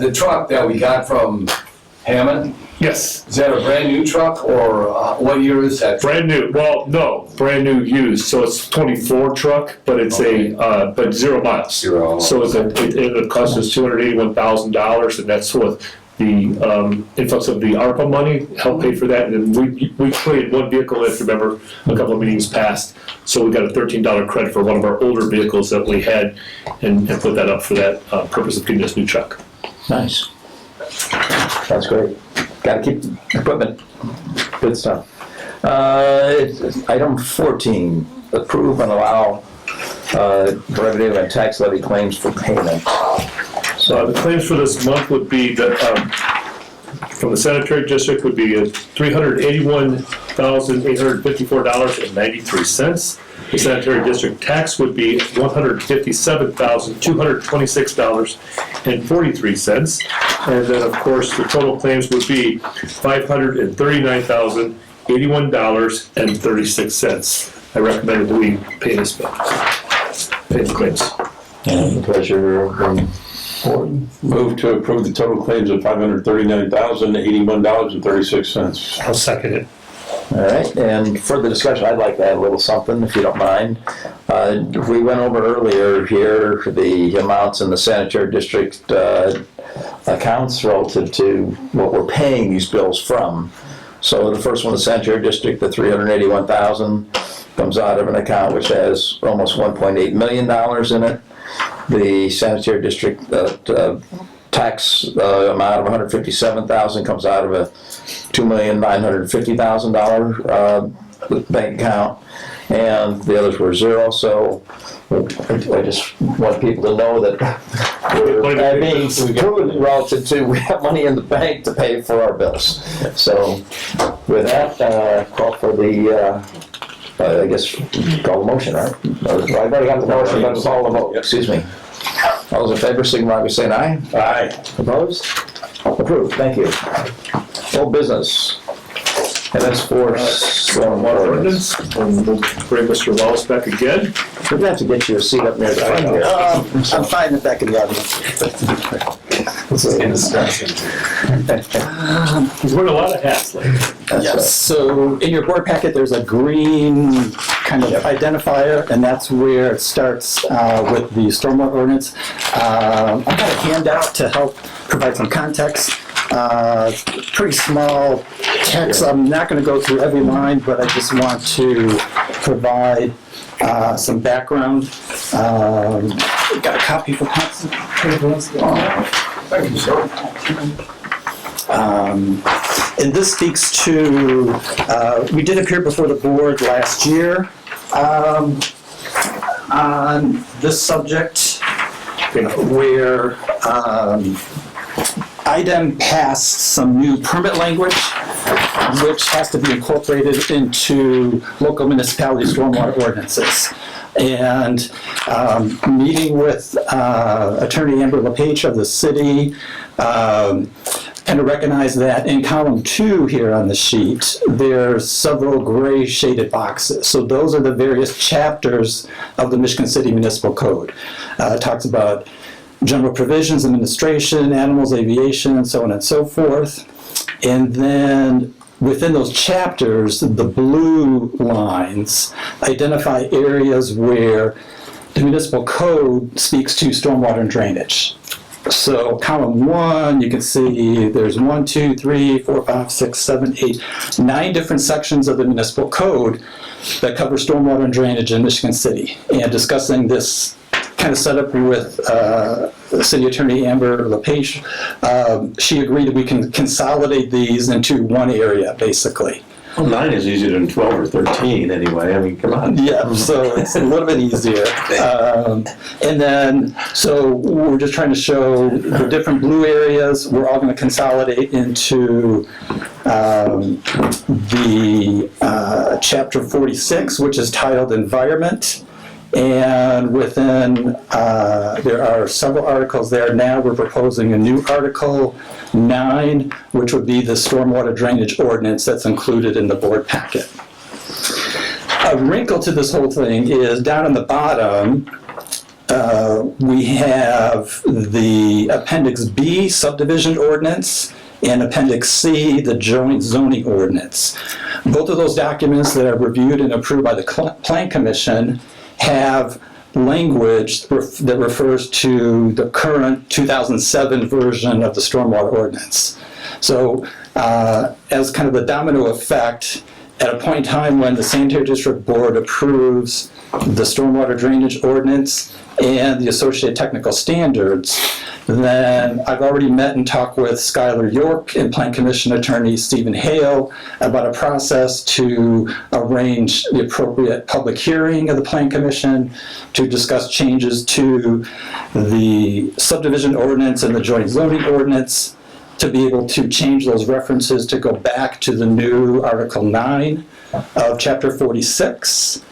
The truck that we got from Hammond, Yes, is that a brand new truck, or what year is that? brand new. Well, no, brand new used. So it's 24 truck, but it's but 0 miles. 0 miles. So it cost us $281,000, and that's what the influx of the ARPA money helped pay for that. And then we created one vehicle, if you remember, a couple of meetings past. So we got a $13 credit for one of our older vehicles that we had, and put that up for that purpose of getting this new truck. Nice. That's great. Got to keep the equipment. Good stuff. Item 14, approve and allow revenue and tax levy claims for payment. So the claims for this month would be that from the Sanitary District would be $381,854.93. The Sanitary District tax would be $157,226.43. And then, of course, the total claims would be $539,081.36. I recommend that we pay this bill. Pay the claims. And the pleasure of Move to approve the total claims of $539,081.36. I'll second it. All right, and further discussion, I'd like to add a little something, if you don't mind. We went over earlier here the amounts in the Sanitary District accounts relative to what we're paying these bills from. So the first one, the Sanitary District, the $381,000 comes out of an account which has almost $1.8 million in it. The Sanitary District tax amount of $157,000 comes out of a $2,950,000 bank account, and the others were zero. So I just want people to know that we're being prudent relative to we have money in the bank to pay for our bills. So with that, call for the I guess call the motion, right? I've already got the motion, but call the vote. Excuse me. All those in favor, signify by saying aye. Aye. Opposed? Approved. Thank you. Old business. And that's for Stormwater ordinance, and we'll bring Mr. Wallace back again. We're gonna have to get you a seat up near the front here. I'm fine with back in the audience. He's wearing a lot of hats lately. Yes, so in your board packet, there's a green kind of identifier, and that's where it starts with the stormwater ordinance. I've got a handout to help provide some context. Pretty small text. I'm not going to go through every line, but I just want to provide some background. Got a copy for council. Thank you, sir. And this speaks to, we did appear before the board last year on this subject, where IDEM passed some new permit language, which has to be incorporated into local municipality stormwater ordinances. And meeting with Attorney Amber LePage of the city, kind of recognize that in column 2 here on the sheet, there's several gray shaded boxes. So those are the various chapters of the Michigan City Municipal Code. It talks about general provisions, administration, animals, aviation, and so on and so forth. And then within those chapters, the blue lines identify areas where the municipal code speaks to stormwater and drainage. So column 1, you can see there's 1, 2, 3, 4, 5, 6, 7, 8, 9 different sections of the municipal code that cover stormwater and drainage in Michigan City. And discussing this kind of setup with City Attorney Amber LePage, she agreed that we can consolidate these into one area, basically. Well, 9 is easier than 12 or 13 anyway. I mean, come on. Yeah, so it's a little bit easier. And then, so we're just trying to show the different blue areas. We're all going to consolidate into the chapter 46, which is titled Environment. And within, there are several articles there. Now we're proposing a new Article 9, which would be the stormwater drainage ordinance that's included in the board packet. A wrinkle to this whole thing is down on the bottom, we have the Appendix B subdivision ordinance and Appendix C, the joint zoning ordinance. Both of those documents that are reviewed and approved by the Plan Commission have language that refers to the current 2007 version of the stormwater ordinance. So as kind of the domino effect, at a point in time when the Sanitary District Board approves the stormwater drainage ordinance and the associated technical standards, then I've already met and talked with Skylar York and Plan Commission attorney Stephen Hale about a process to arrange the appropriate public hearing of the Plan Commission to discuss changes to the subdivision ordinance and the joint zoning ordinance, to be able to change those references to go back to the new Article 9 of Chapter 46.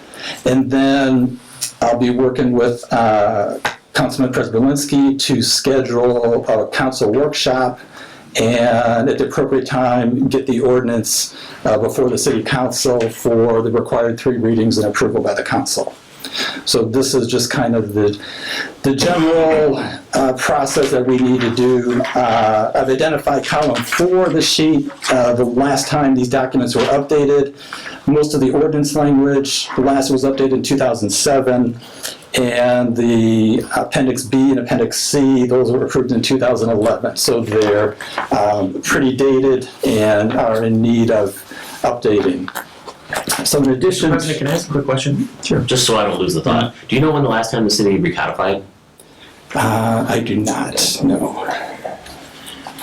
And then I'll be working with Councilman Prespolinski to schedule a council workshop and at the appropriate time get the ordinance before the City Council for the required 3 readings and approval by the council. So this is just kind of the general process that we need to do. I've identified column 4 of the sheet. The last time these documents were updated, most of the ordinance language, the last was updated in 2007, and the Appendix B and Appendix C, those were approved in 2011. So they're pretty dated and are in need of updating. So in addition, President, can I ask a quick question? Sure. Just so I don't lose the thought. Do you know when the last time the city recodified? I do not know.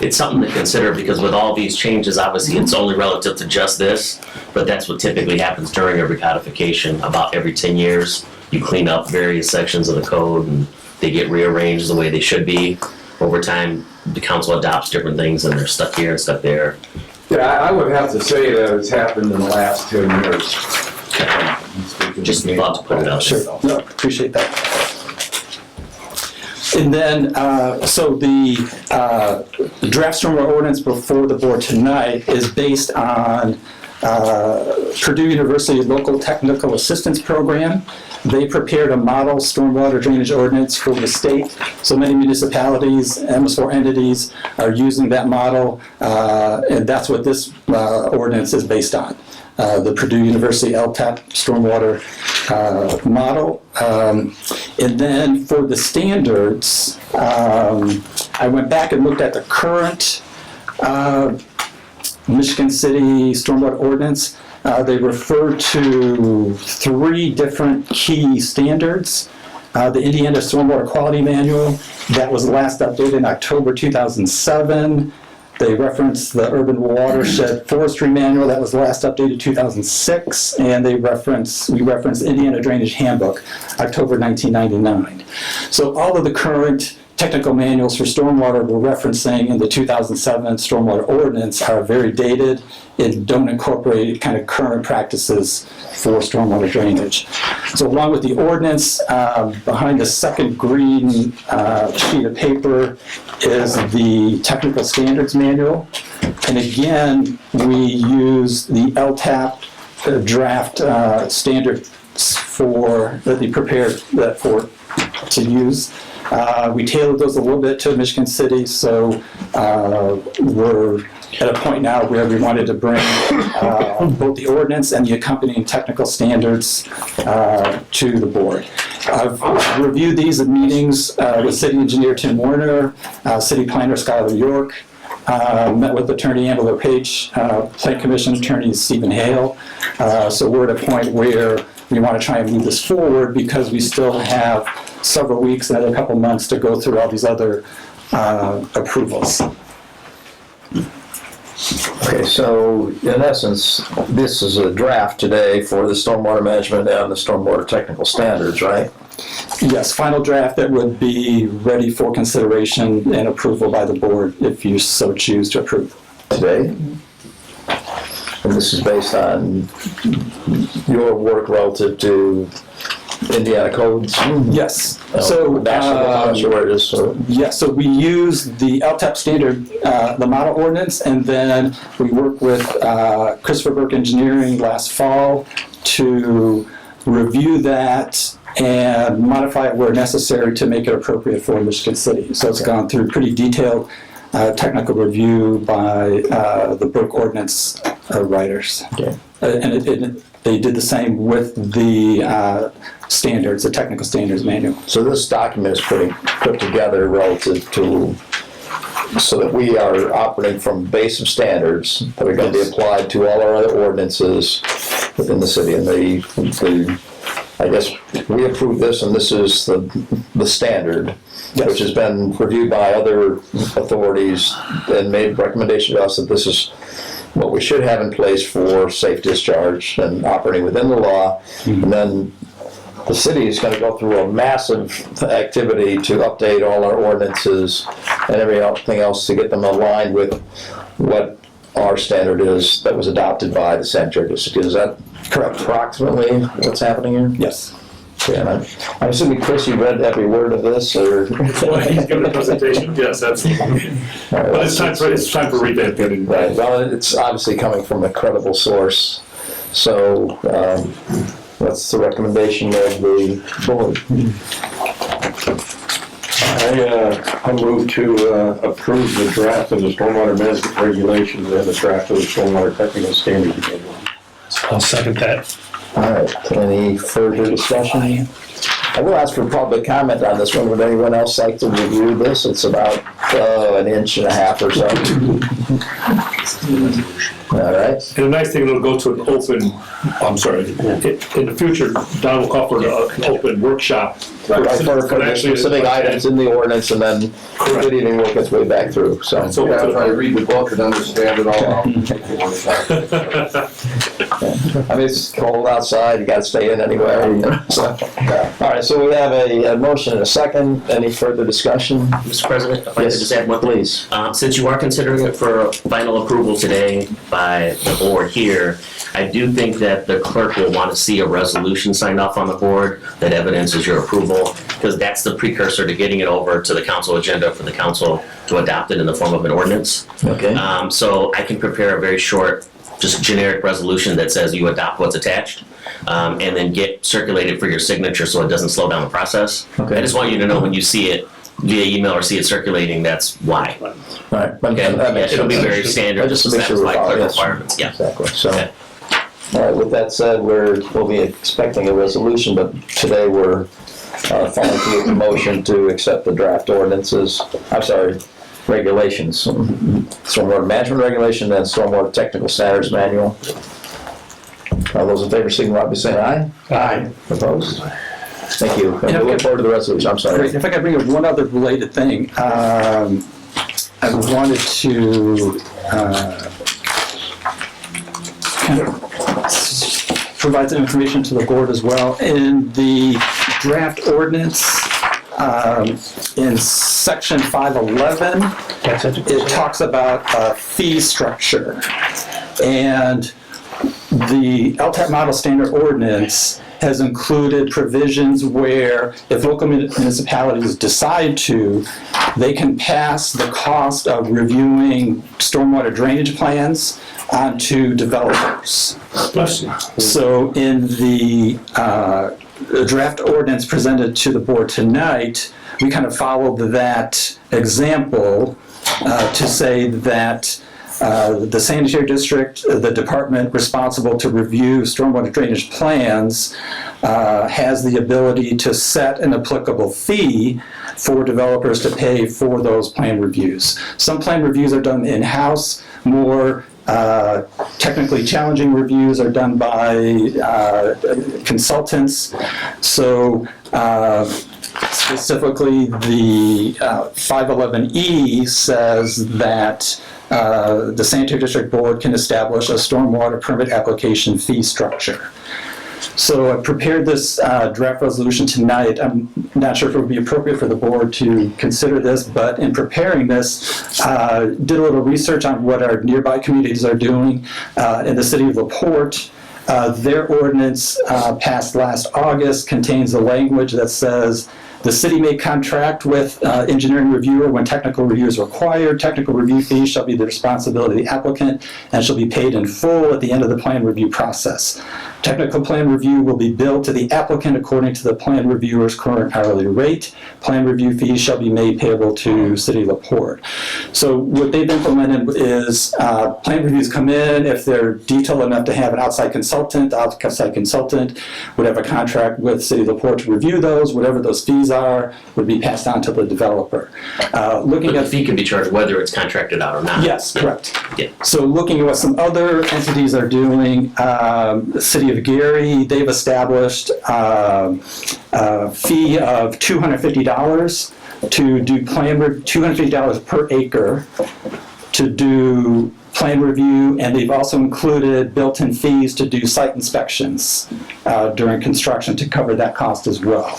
It's something to consider because with all these changes, obviously it's only relative to just this, but that's what typically happens during a recodification. About every 10 years, you clean up various sections of the code and they get rearranged the way they should be. Over time, the council adopts different things and they're stuck here and stuck there. Yeah, I would have to say that it's happened in the last 10 years. Just thought to put it out there. Sure, no, appreciate that. And then, so the draft stormwater ordinance before the board tonight is based on Purdue University Local Technical Assistance Program. They prepared a model stormwater drainage ordinance for the state. So many municipalities, MS4 entities are using that model, and that's what this ordinance is based on. The Purdue University LTAP stormwater model. And then for the standards, I went back and looked at the current Michigan City stormwater ordinance. They refer to 3 different key standards. The Indiana Stormwater Quality Manual, that was last updated in October 2007. They reference the Urban Watershed Forestry Manual, that was last updated 2006, and we reference Indiana Drainage Handbook, October 1999. So all of the current technical manuals for stormwater we're referencing in the 2007 stormwater ordinance are very dated and don't incorporate kind of current practices for stormwater drainage. So along with the ordinance, behind the second green sheet of paper is the technical standards manual. And again, we use the LTAP draft standards that they prepared to use. We tailored those a little bit to Michigan City, so we're at a point now where we wanted to bring both the ordinance and the accompanying technical standards to the board. I've reviewed these at meetings with City Engineer Tim Warner, City Planner Skylar York, met with Attorney Angela Page, Plan Commission Attorney Stephen Hale. So we're at a point where we want to try and move this forward because we still have several weeks and a couple months to go through all these other approvals. Okay, so in essence, this is a draft today for the stormwater management and the stormwater technical standards, right? Yes, final draft that would be ready for consideration and approval by the board if you so choose to approve. Today? And this is based on your work relative to Indiana codes? Yes. So, I'm sure where it is. So. Yeah, so we use the LTAP standard, the model ordinance, and then we worked with Christopher Burke Engineering last fall to review that and modify it where necessary to make it appropriate for Michigan City. So it's gone through pretty detailed technical review by the Burke ordinance writers. Okay. And they did the same with the standards, the technical standards manual. So this document is put together relative to, so that we are operating from base of standards that are going to be applied to all our other ordinances within the city. And I guess we approve this, and this is the standard, which has been reviewed by other authorities and made recommendation to us that this is what we should have in place for safe discharge and operating within the law. And then the city is going to go through a massive activity to update all our ordinances and everything else to get them aligned with what our standard is that was adopted by the Sanitary District. Is that correct? Approximately what's happening here? Yes. Okay, and I'm assuming, Chris, you read every word of this, or? Well, he's given a presentation, yes, absolutely. Right, But it's time for revamping. Right, well, it's obviously coming from a credible source. So, what's the recommendation of the board? I move to approve the draft of the stormwater management regulations and the draft of the stormwater technical standards manual. I'll second that. All right, any further discussion? I will ask for public comment on this one. Would anyone else like to review this? It's about an inch and a half or so. All right. And a nice thing, it'll go to an open, I'm sorry, in the future, Don will call for an open workshop. For the specific items in the ordinance, and then it didn't even work its way back through, so. So Yeah, try to read the book and understand it all. I mean, it's cold outside, you gotta stay in anyway. So, all right, so we have a motion and a second. Any further discussion? Mr. President, if I could Yes, just add one thing. please. Since you are considering it for final approval today by the board here, I do think that the clerk will want to see a resolution signed off on the board that evidences your approval, because that's the precursor to getting it over to the council agenda for the council to adopt it in the form of an ordinance. Okay. So I can prepare a very short, just generic resolution that says you adopt what's attached, and then get circulated for your signature so it doesn't slow down the process. Okay. I just want you to know when you see it via email or see it circulating, that's why. All right. Okay, That makes it'll be sense. very standard, Just just to to make sure we're satisfy clerk following, yes. requirements, yeah. Exactly, so. Okay. All right, with that said, we'll be expecting a resolution, but today we're following through with the motion to accept the draft ordinances, regulations. Stormwater management regulation and stormwater technical standards manual. All those in favor signify by saying aye. Aye. Opposed? Thank you. And we look forward to the resolution. I'm sorry. Great. If I could bring up one other related thing, I wanted to kind of provide some information to the board as well. In the draft ordinance, in section 511, it talks about a fee structure. And the LTAP model standard ordinance has included provisions where if local municipalities decide to, they can pass the cost of reviewing stormwater drainage plans onto developers. So in the draft ordinance presented to the board tonight, we kind of followed that example to say that The sanitary district, the department responsible to review stormwater drainage plans, has the ability to set an applicable fee for developers to pay for those plan reviews. Some plan reviews are done in-house, more technically challenging reviews are done by consultants. So specifically, the 511E says that the Sanitary District Board can establish a stormwater permit application fee structure. So I prepared this draft resolution tonight. I'm not sure if it would be appropriate for the board to consider this, but in preparing this, did a little research on what our nearby communities are doing. In the city of LaPorte, their ordinance passed last August contains a language that says the city may contract with engineering reviewer when technical review is required. Technical review fees shall be the responsibility of the applicant and shall be paid in full at the end of the plan review process. Technical plan review will be billed to the applicant according to the plan reviewer's current hourly rate. Plan review fees shall be made payable to City of LaPorte. So what they've implemented is plan reviews come in. If they're detailed enough to have an outside consultant, the outside consultant would have a contract with City of LaPorte to review those. Whatever those fees are would be passed on to the developer. Looking But at the fee can be charged whether it's contracted out or not. Yes, correct. Yeah. So looking at what some other entities are doing, the City of Gary, they've established a fee of $250 to do $250 per acre to do plan review, and they've also included built-in fees to do site inspections during construction to cover that cost as well.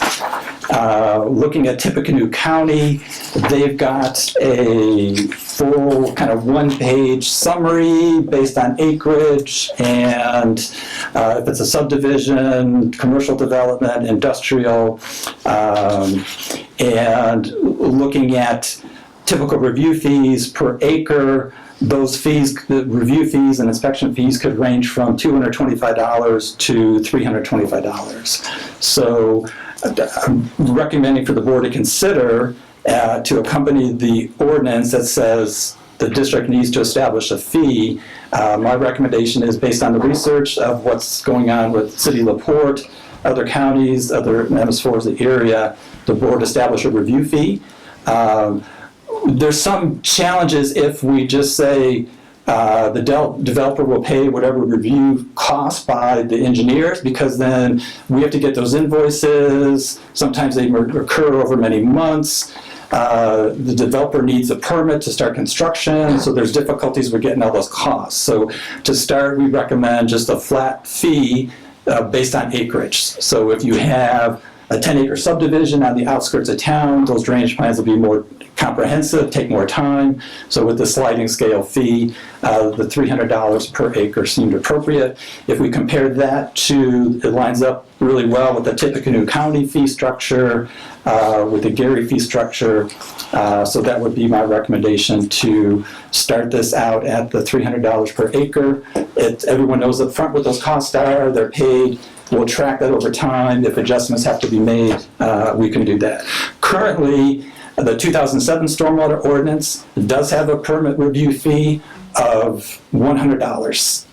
Looking at Tippecanoe County, they've got a full kind of one-page summary based on acreage and if it's a subdivision, commercial development, industrial, and looking at typical review fees per acre. Those fees, the review fees and inspection fees could range from $225 to $325. So I'm recommending for the board to consider to accompany the ordinance that says the district needs to establish a fee. My recommendation is based on the research of what's going on with City of LaPorte, other counties, other MS4s in the area, the board establish a review fee. There's some challenges if we just say the developer will pay whatever review costs by the engineers, because then we have to get those invoices. Sometimes they occur over many months. The developer needs a permit to start construction, so there's difficulties with getting all those costs. So to start, we recommend just a flat fee based on acreage. So if you have a 10-acre subdivision on the outskirts of town, those drainage plans will be more comprehensive, take more time. So with the sliding scale fee, the $300 per acre seemed appropriate. If we compare that to, it lines up really well with the Tippecanoe County fee structure, with the Gary fee structure. So that would be my recommendation, to start this out at the $300 per acre. Everyone knows up front what those costs are, they're paid. We'll track that over time. If adjustments have to be made, we can do that. Currently, the 2007 stormwater ordinance does have a permit review fee of $100.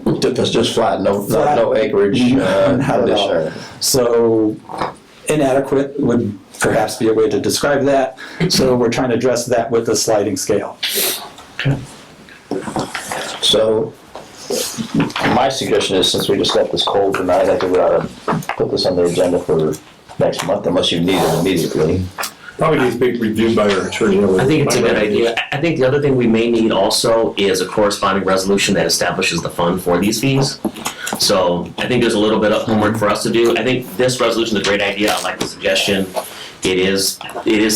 That's just flat, no acreage. Not at all. So inadequate would perhaps be a way to describe that. So we're trying to address that with a sliding scale. Okay. So my suggestion is, since we just got this cold tonight, I think we ought to put this on the agenda for next month, unless you need it immediately. Probably needs to be reviewed by our attorney. I think it's a good idea. I think the other thing we may need also is a corresponding resolution that establishes the fund for these fees. So I think there's a little bit of homework for us to do. I think this resolution is a great idea. I like the suggestion. It is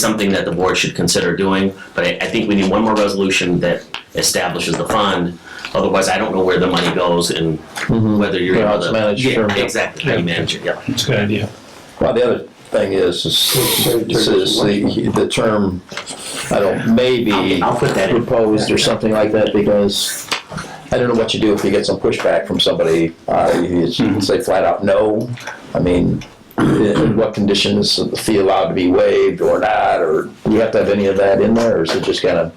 something that the board should consider doing, but I think we need one more resolution that establishes the fund. Otherwise, I don't know where the money goes and whether you're able to manage. Yeah, exactly, how you manage it. Yeah, It's a good idea. Well, the other thing is the term, I don't, maybe I'll put that in. proposed or something like that, because I don't know what you do if you get some pushback from somebody. You can say flat out no. I mean, in what conditions is the fee allowed to be waived or not, or do you have to have any of that in there, or is it just kind of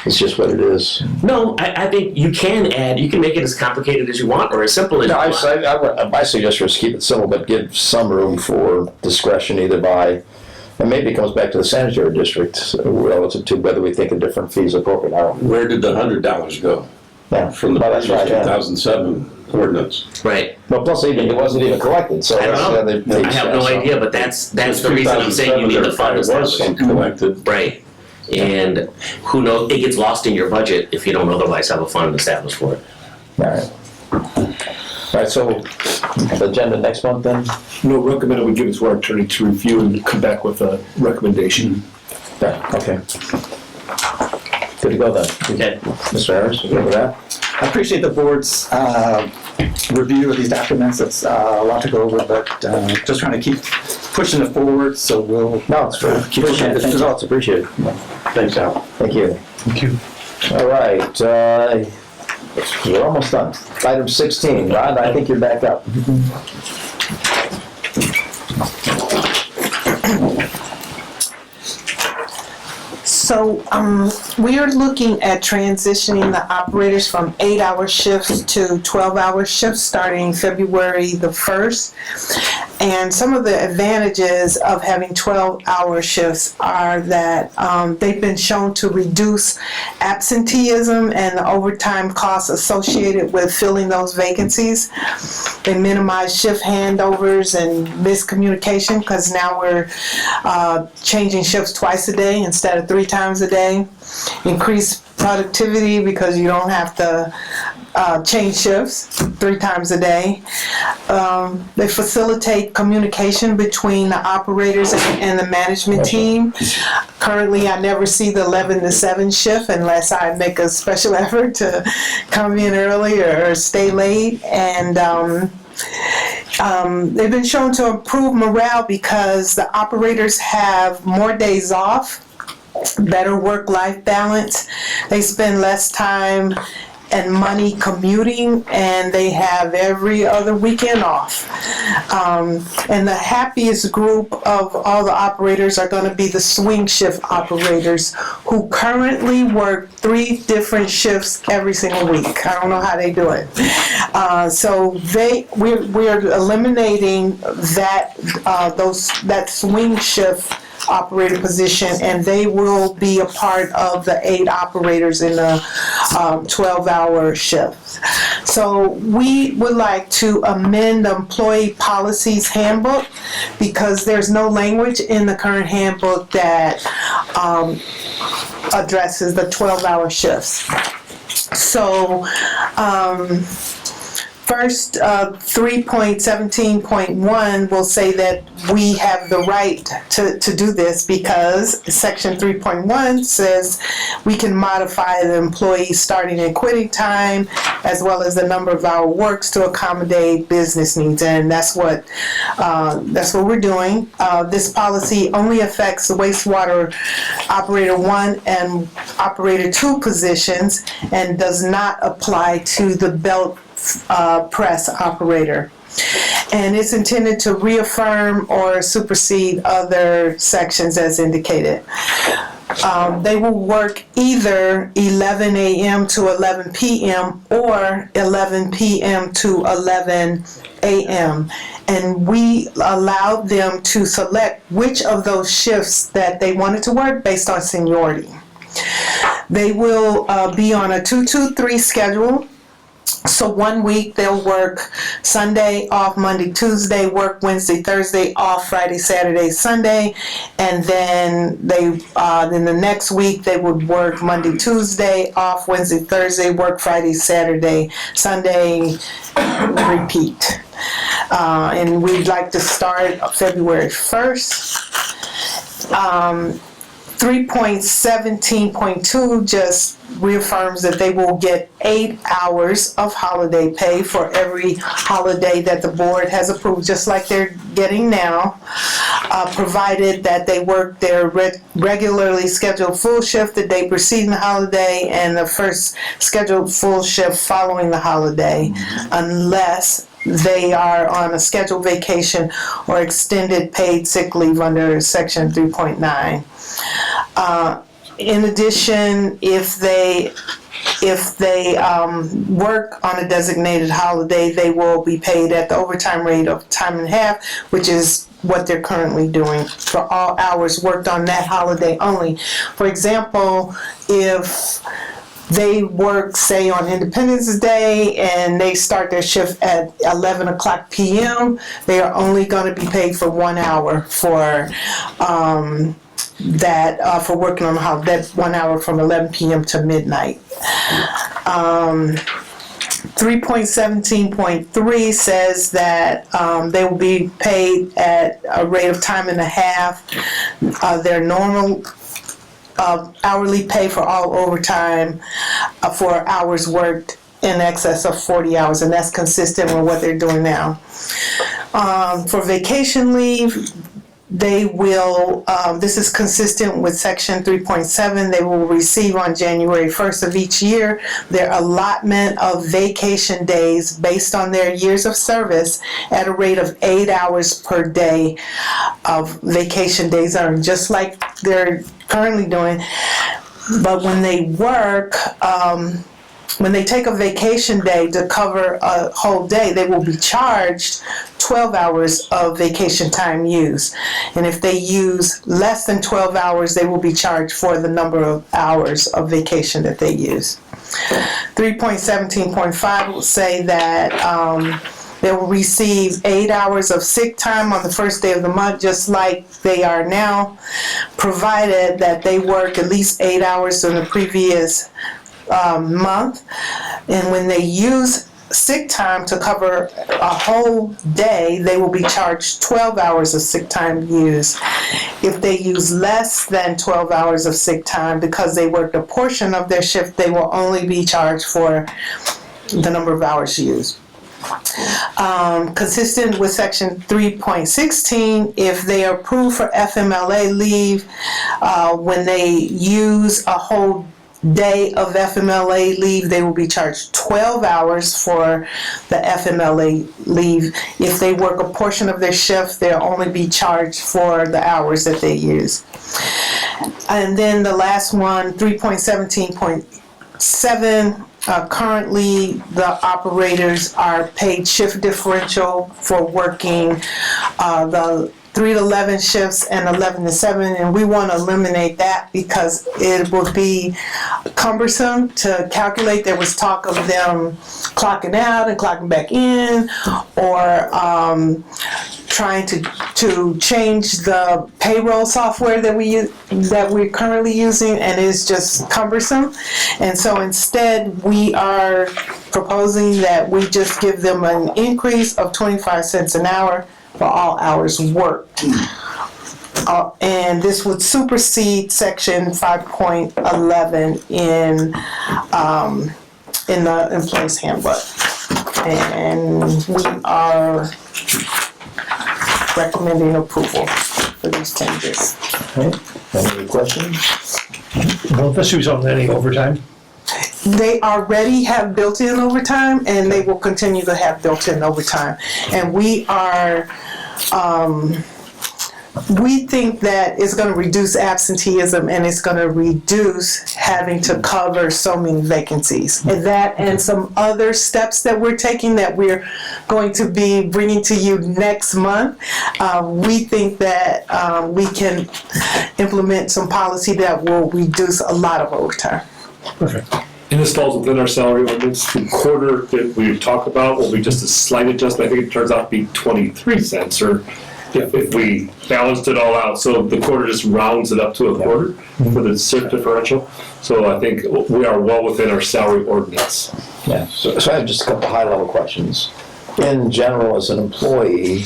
It's just what it is. No, I think you can add, you can make it as complicated as you want or as simple as you No, want. my suggestion is keep it simple, but give some room for discretion either by, and maybe it comes back to the sanitary district relative to whether we think a different fee is appropriate. I don't. Where did the $100 go? Yeah, From the well, that's right, yeah. 2007 ordinance. Right. But plus, it wasn't even collected, so I that's, don't know. I have no idea, but that's the reason I'm saying you need the fund There was some established. collected. Right. And who knows, it gets lost in your budget if you don't otherwise have a fund established for it. All right. All right, so the agenda next month then? No, recommended we give it to our attorney to review and come back with a recommendation. Yeah, okay. Good to go then. Okay. Mr. Harris, you good with that? I appreciate the board's review of these documents. It's a lot to go over, but just trying to keep pushing it forward, so we'll No, it's fair. keep pushing it. It's Thank you. results, appreciate it. Thanks, Al. Thank you. Thank you. All right, we're almost done. Item 16, Rod, I think you're back up. So we are looking at transitioning the operators from 8-hour shifts to 12-hour shifts starting February the 1st. And some of the advantages of having 12-hour shifts are that they've been shown to reduce absenteeism and the overtime costs associated with filling those vacancies. They minimize shift handovers and miscommunication because now we're changing shifts twice a day instead of 3 times a day. Increase productivity because you don't have to change shifts 3 times a day. They facilitate communication between the operators and the management team. Currently, I never see the 11 to 7 shift unless I make a special effort to come in early or stay late. And they've been shown to improve morale because the operators have more days off, better work-life balance. They spend less time and money commuting, and they have every other weekend off. And the happiest group of all the operators are going to be the swing shift operators who currently work 3 different shifts every single week. I don't know how they do it. So we're eliminating that swing shift operator position, and they will be a part of the 8 operators in the 12-hour shift. So we would like to amend the employee policies handbook because there's no language in the current handbook that addresses the 12-hour shifts. So first, 3.17.1 will say that we have the right to do this because Section 3.1 says we can modify the employee's starting and quitting time as well as the number of hour works to accommodate business needs, and that's what we're doing. This policy only affects the wastewater operator 1 and operator 2 positions and does not apply to the belt press operator. And it's intended to reaffirm or supersede other sections as indicated. They will work either 11 a.m. to 11 p.m. or 11 p.m. to 11 a.m. And we allowed them to select which of those shifts that they wanted to work based on seniority. They will be on a 2-2-3 schedule. So 1 week they'll work Sunday, off Monday, Tuesday, work Wednesday, Thursday, off Friday, Saturday, Sunday, and then then the next week they would work Monday, Tuesday, off Wednesday, Thursday, work Friday, Saturday, Sunday, repeat. And we'd like to start February 1st. 3.17.2 just reaffirms that they will get 8 hours of holiday pay for every holiday that the board has approved, just like they're getting now, provided that they work their regularly scheduled full shift the day preceding the holiday and the first scheduled full shift following the holiday, unless they are on a scheduled vacation or extended paid sick leave under Section 3.9. In addition, if they work on a designated holiday, they will be paid at the overtime rate of time and a half, which is what they're currently doing for all hours worked on that holiday only. For example, if they work, say, on Independence Day and they start their shift at 11 o'clock p.m., they are only going to be paid for 1 hour for for working on the holiday, that 1 hour from 11 p.m. to midnight. 3.17.3 says that they will be paid at a rate of time and a half. Their normal hourly pay for all overtime for hours worked in excess of 40 hours, and that's consistent with what they're doing now. For vacation leave, they will, this is consistent with section 3.7, they will receive on January 1st of each year their allotment of vacation days based on their years of service at a rate of 8 hours per day of vacation days earned, just like they're currently doing. But when they work, when they take a vacation day to cover a whole day, they will be charged 12 hours of vacation time used. And if they use less than 12 hours, they will be charged for the number of hours of vacation that they use. 3.17.5 will say that they will receive 8 hours of sick time on the first day of the month, just like they are now, provided that they work at least 8 hours in the previous month. And when they use sick time to cover a whole day, they will be charged 12 hours of sick time used. If they use less than 12 hours of sick time because they worked a portion of their shift, they will only be charged for the number of hours used. Consistent with section 3.16, if they are approved for FMLA leave, when they use a whole day of FMLA leave, they will be charged 12 hours for the FMLA leave. If they work a portion of their shift, they'll only be charged for the hours that they use. And then the last one, 3.17.7, currently the operators are paid shift differential for working the 3 to 11 shifts and 11 to 7, and we want to eliminate that because it will be cumbersome to calculate. There was talk of them clocking out and clocking back in, or trying to change the payroll software that we're currently using, and it's just cumbersome. And so instead, we are proposing that we just give them an increase of 25 cents an hour for all hours worked. And this would supersede section 5.11 in the employee's handbook. And we are recommending approval for these changes. Okay, any questions? Well, this results in any overtime? They already have built-in overtime, and they will continue to have built-in overtime. And we are, we think that it's going to reduce absenteeism, and it's going to reduce having to cover so many vacancies. And that and some other steps that we're taking that we're going to be bringing to you next month, we think that we can implement some policy that will reduce a lot of overtime. Perfect. And this falls within our salary ordinance. The quarter that we talk about will be just a slight adjustment. I think it turns out to be 23 cents, or if we balanced it all out. So the quarter just rounds it up to a quarter for the shift differential. So I think we are well within our salary ordinance. Yeah, so I have just a couple high-level questions. In general, as an employee,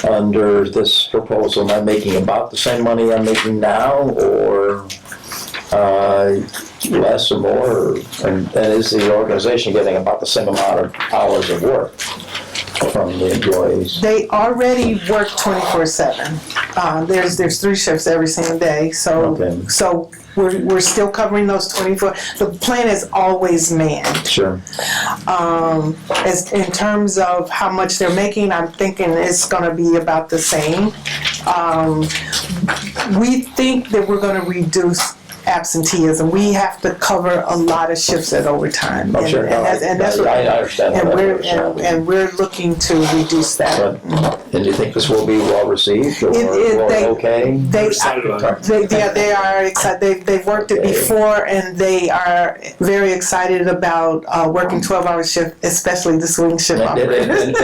under this proposal, am I making about the same money I'm making now, or less or more? And is the organization getting about the same amount of hours of work from the employees? They already work 24/7. There's 3 shifts every single day, so we're still covering those 24. The plan is always manned. Sure. As in terms of how much they're making, I'm thinking it's going to be about the same. We think that we're going to reduce absenteeism. We have to cover a lot of shifts at overtime. I'm sure. And that's what, I understand. and that. and we're looking to reduce that. And do you think this will be well received or okay? They Excited about it. they are excited. They've worked it before, and they are very excited about working 12-hour shift, especially the swing shift operators.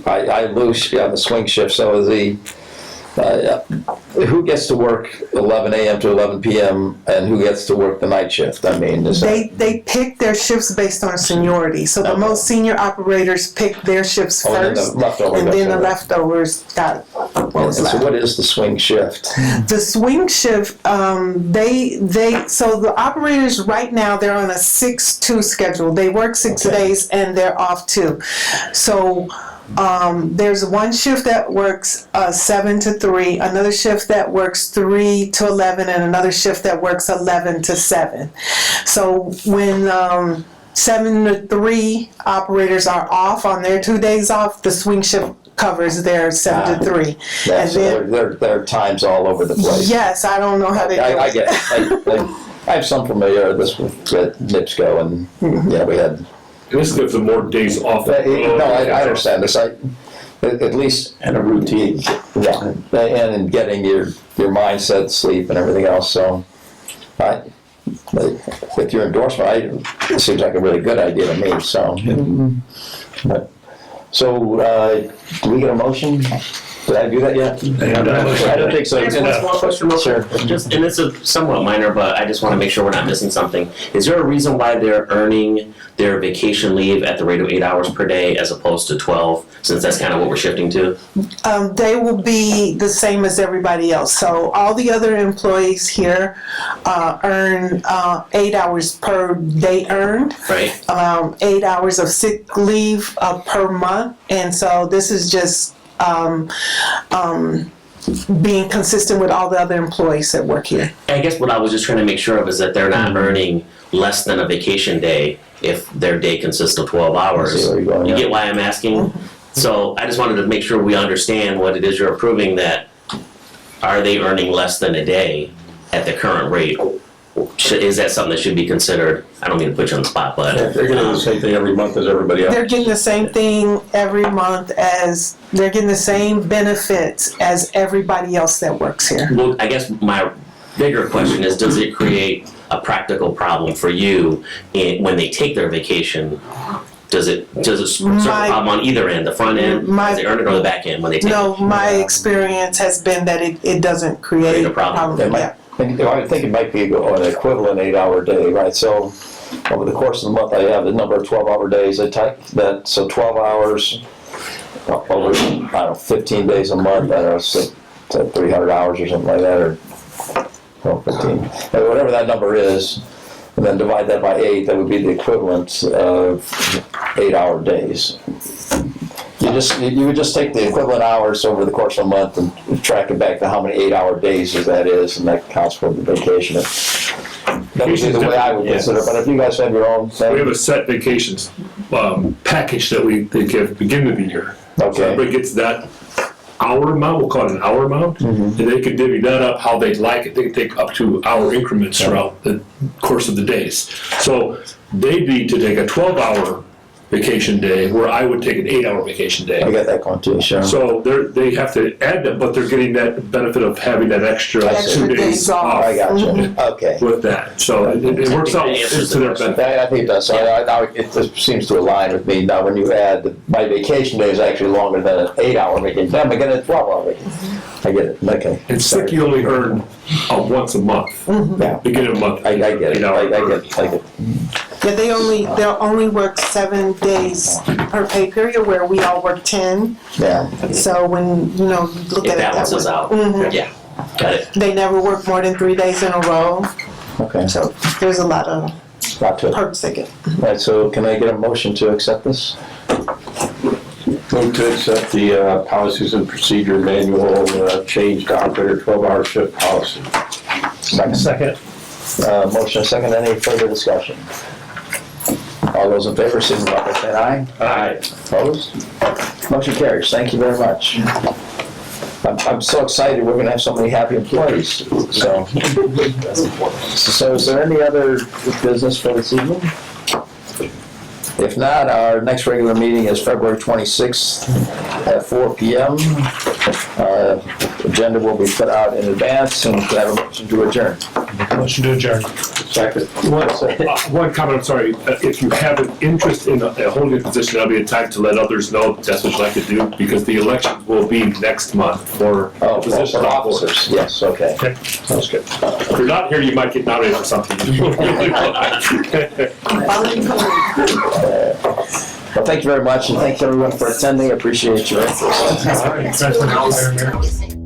I lose the swing shift. So who gets to work 11 a.m. to 11 p.m. and who gets to work the night shift? I mean, They pick their shifts based on seniority. So the most senior operators pick their shifts first, and then the leftovers got what was left. So what is the swing shift? The swing shift, so the operators right now, they're on a 6-2 schedule. They work 6 days and they're off 2. So there's one shift that works 7 to 3, another shift that works 3 to 11, and another shift that works 11 to 7. So when 7 to 3 operators are off on their 2 days off, the swing shift covers their 7 to 3. Yeah, and so then, there are times all over the place. yes, I don't know how they do it. I get it. I have some familiarity with NIPSCO, and we had. This gives them more days off. No, I understand this. At least And a routine. yeah, and in getting your mindset, sleep, and everything else. So, with your endorsement, it seems like a really good idea to me. So, do we get a motion? Did I do that yet? I don't think so. I guess one small question, real quick. Just, and it's a somewhat minor, but I just want to make sure we're not missing something. Is there a reason why they're earning their vacation leave at the rate of 8 hours per day as opposed to 12, since that's kind of what we're shifting to? They will be the same as everybody else. So all the other employees here earn 8 hours per day earned. Right. 8 hours of sick leave per month. And so this is just being consistent with all the other employees that work here. I guess what I was just trying to make sure of is that they're not earning less than a vacation day if their day consists of 12 hours. You get why I'm asking? So I just wanted to make sure we understand what it is you're approving, that are they earning less than a day at the current rate? Is that something that should be considered? I don't mean to put you on the spot, but. They're getting the same thing every month as everybody else. They're getting the same thing every month they're getting the same benefits as everybody else that works here. Well, I guess my bigger question is, does it create a practical problem for you when they take their vacation? Does it serve a problem on either end, the front end, as they earn it, or the back end when they take it? No, my experience has been that it doesn't create a problem. Yeah. I think it might be an equivalent 8-hour day, right? So over the course of the month, I have the number of 12-hour days. I type that, so 12 hours over, 15 days a month. I don't know, so 300 hours or something like that, or 15. Whatever that number is, and then divide that by 8. That would be the equivalent of 8-hour days. You would just take the equivalent hours over the course of a month and track it back to how many 8-hour days that is, and that counts for the vacation. That would be the way I would consider it. But if you guys have your own thing. We have a set vacations package that they give beginning of the year. Okay. So everybody gets that hour amount, we'll call it an hour amount, and they can divvy that up how they'd like it. They can take up to hour increments throughout the course of the days. So they need to take a 12-hour vacation day, where I would take an 8-hour vacation day. I got that going too, sure. So they have to add them, but they're getting that benefit of having that extra 2 days off. I got you. Okay. With that, so it works out to their benefit. I think it does. So it just seems to align with me. Now, when you add, my vacation day is actually longer than an 8-hour vacation. Then I get a 12-hour vacation. I get it. Okay. And sick, you only earn once a month. Yeah. Beginning of the month. I get it. I get it. Yeah, they'll only work 7 days per pay period, where we all work 10. Yeah. So when look It at it that balances way. out. Yeah, got it. They never work more than 3 days in a row. Okay. So there's a lot of to it. perks they get. All right, so can I get a motion to accept this? Move to accept the policies and procedure manual change to operator 12-hour shift policy. Second. Motion second. Any further discussion? All those in favor, signify by saying aye. Aye. Opposed? Motion carries. Thank you very much. I'm so excited, we're gonna have so many happy employees, so. So is there any other business for this evening? If not, our next regular meeting is February 26th at 4 p.m. Agenda will be put out in advance, and can I have a motion to adjourn? Motion to adjourn. Second. One comment, I'm sorry, if you have an interest in a holding a position, that'll be a time to let others know that's what you'd like to do, because the election will be next month for Oh, position for on board. officers, yes, okay. Okay, sounds good. If you're not here, you might get nominated for something. Well, thank you very much, and thank everyone for attending, I appreciate your interest. All right.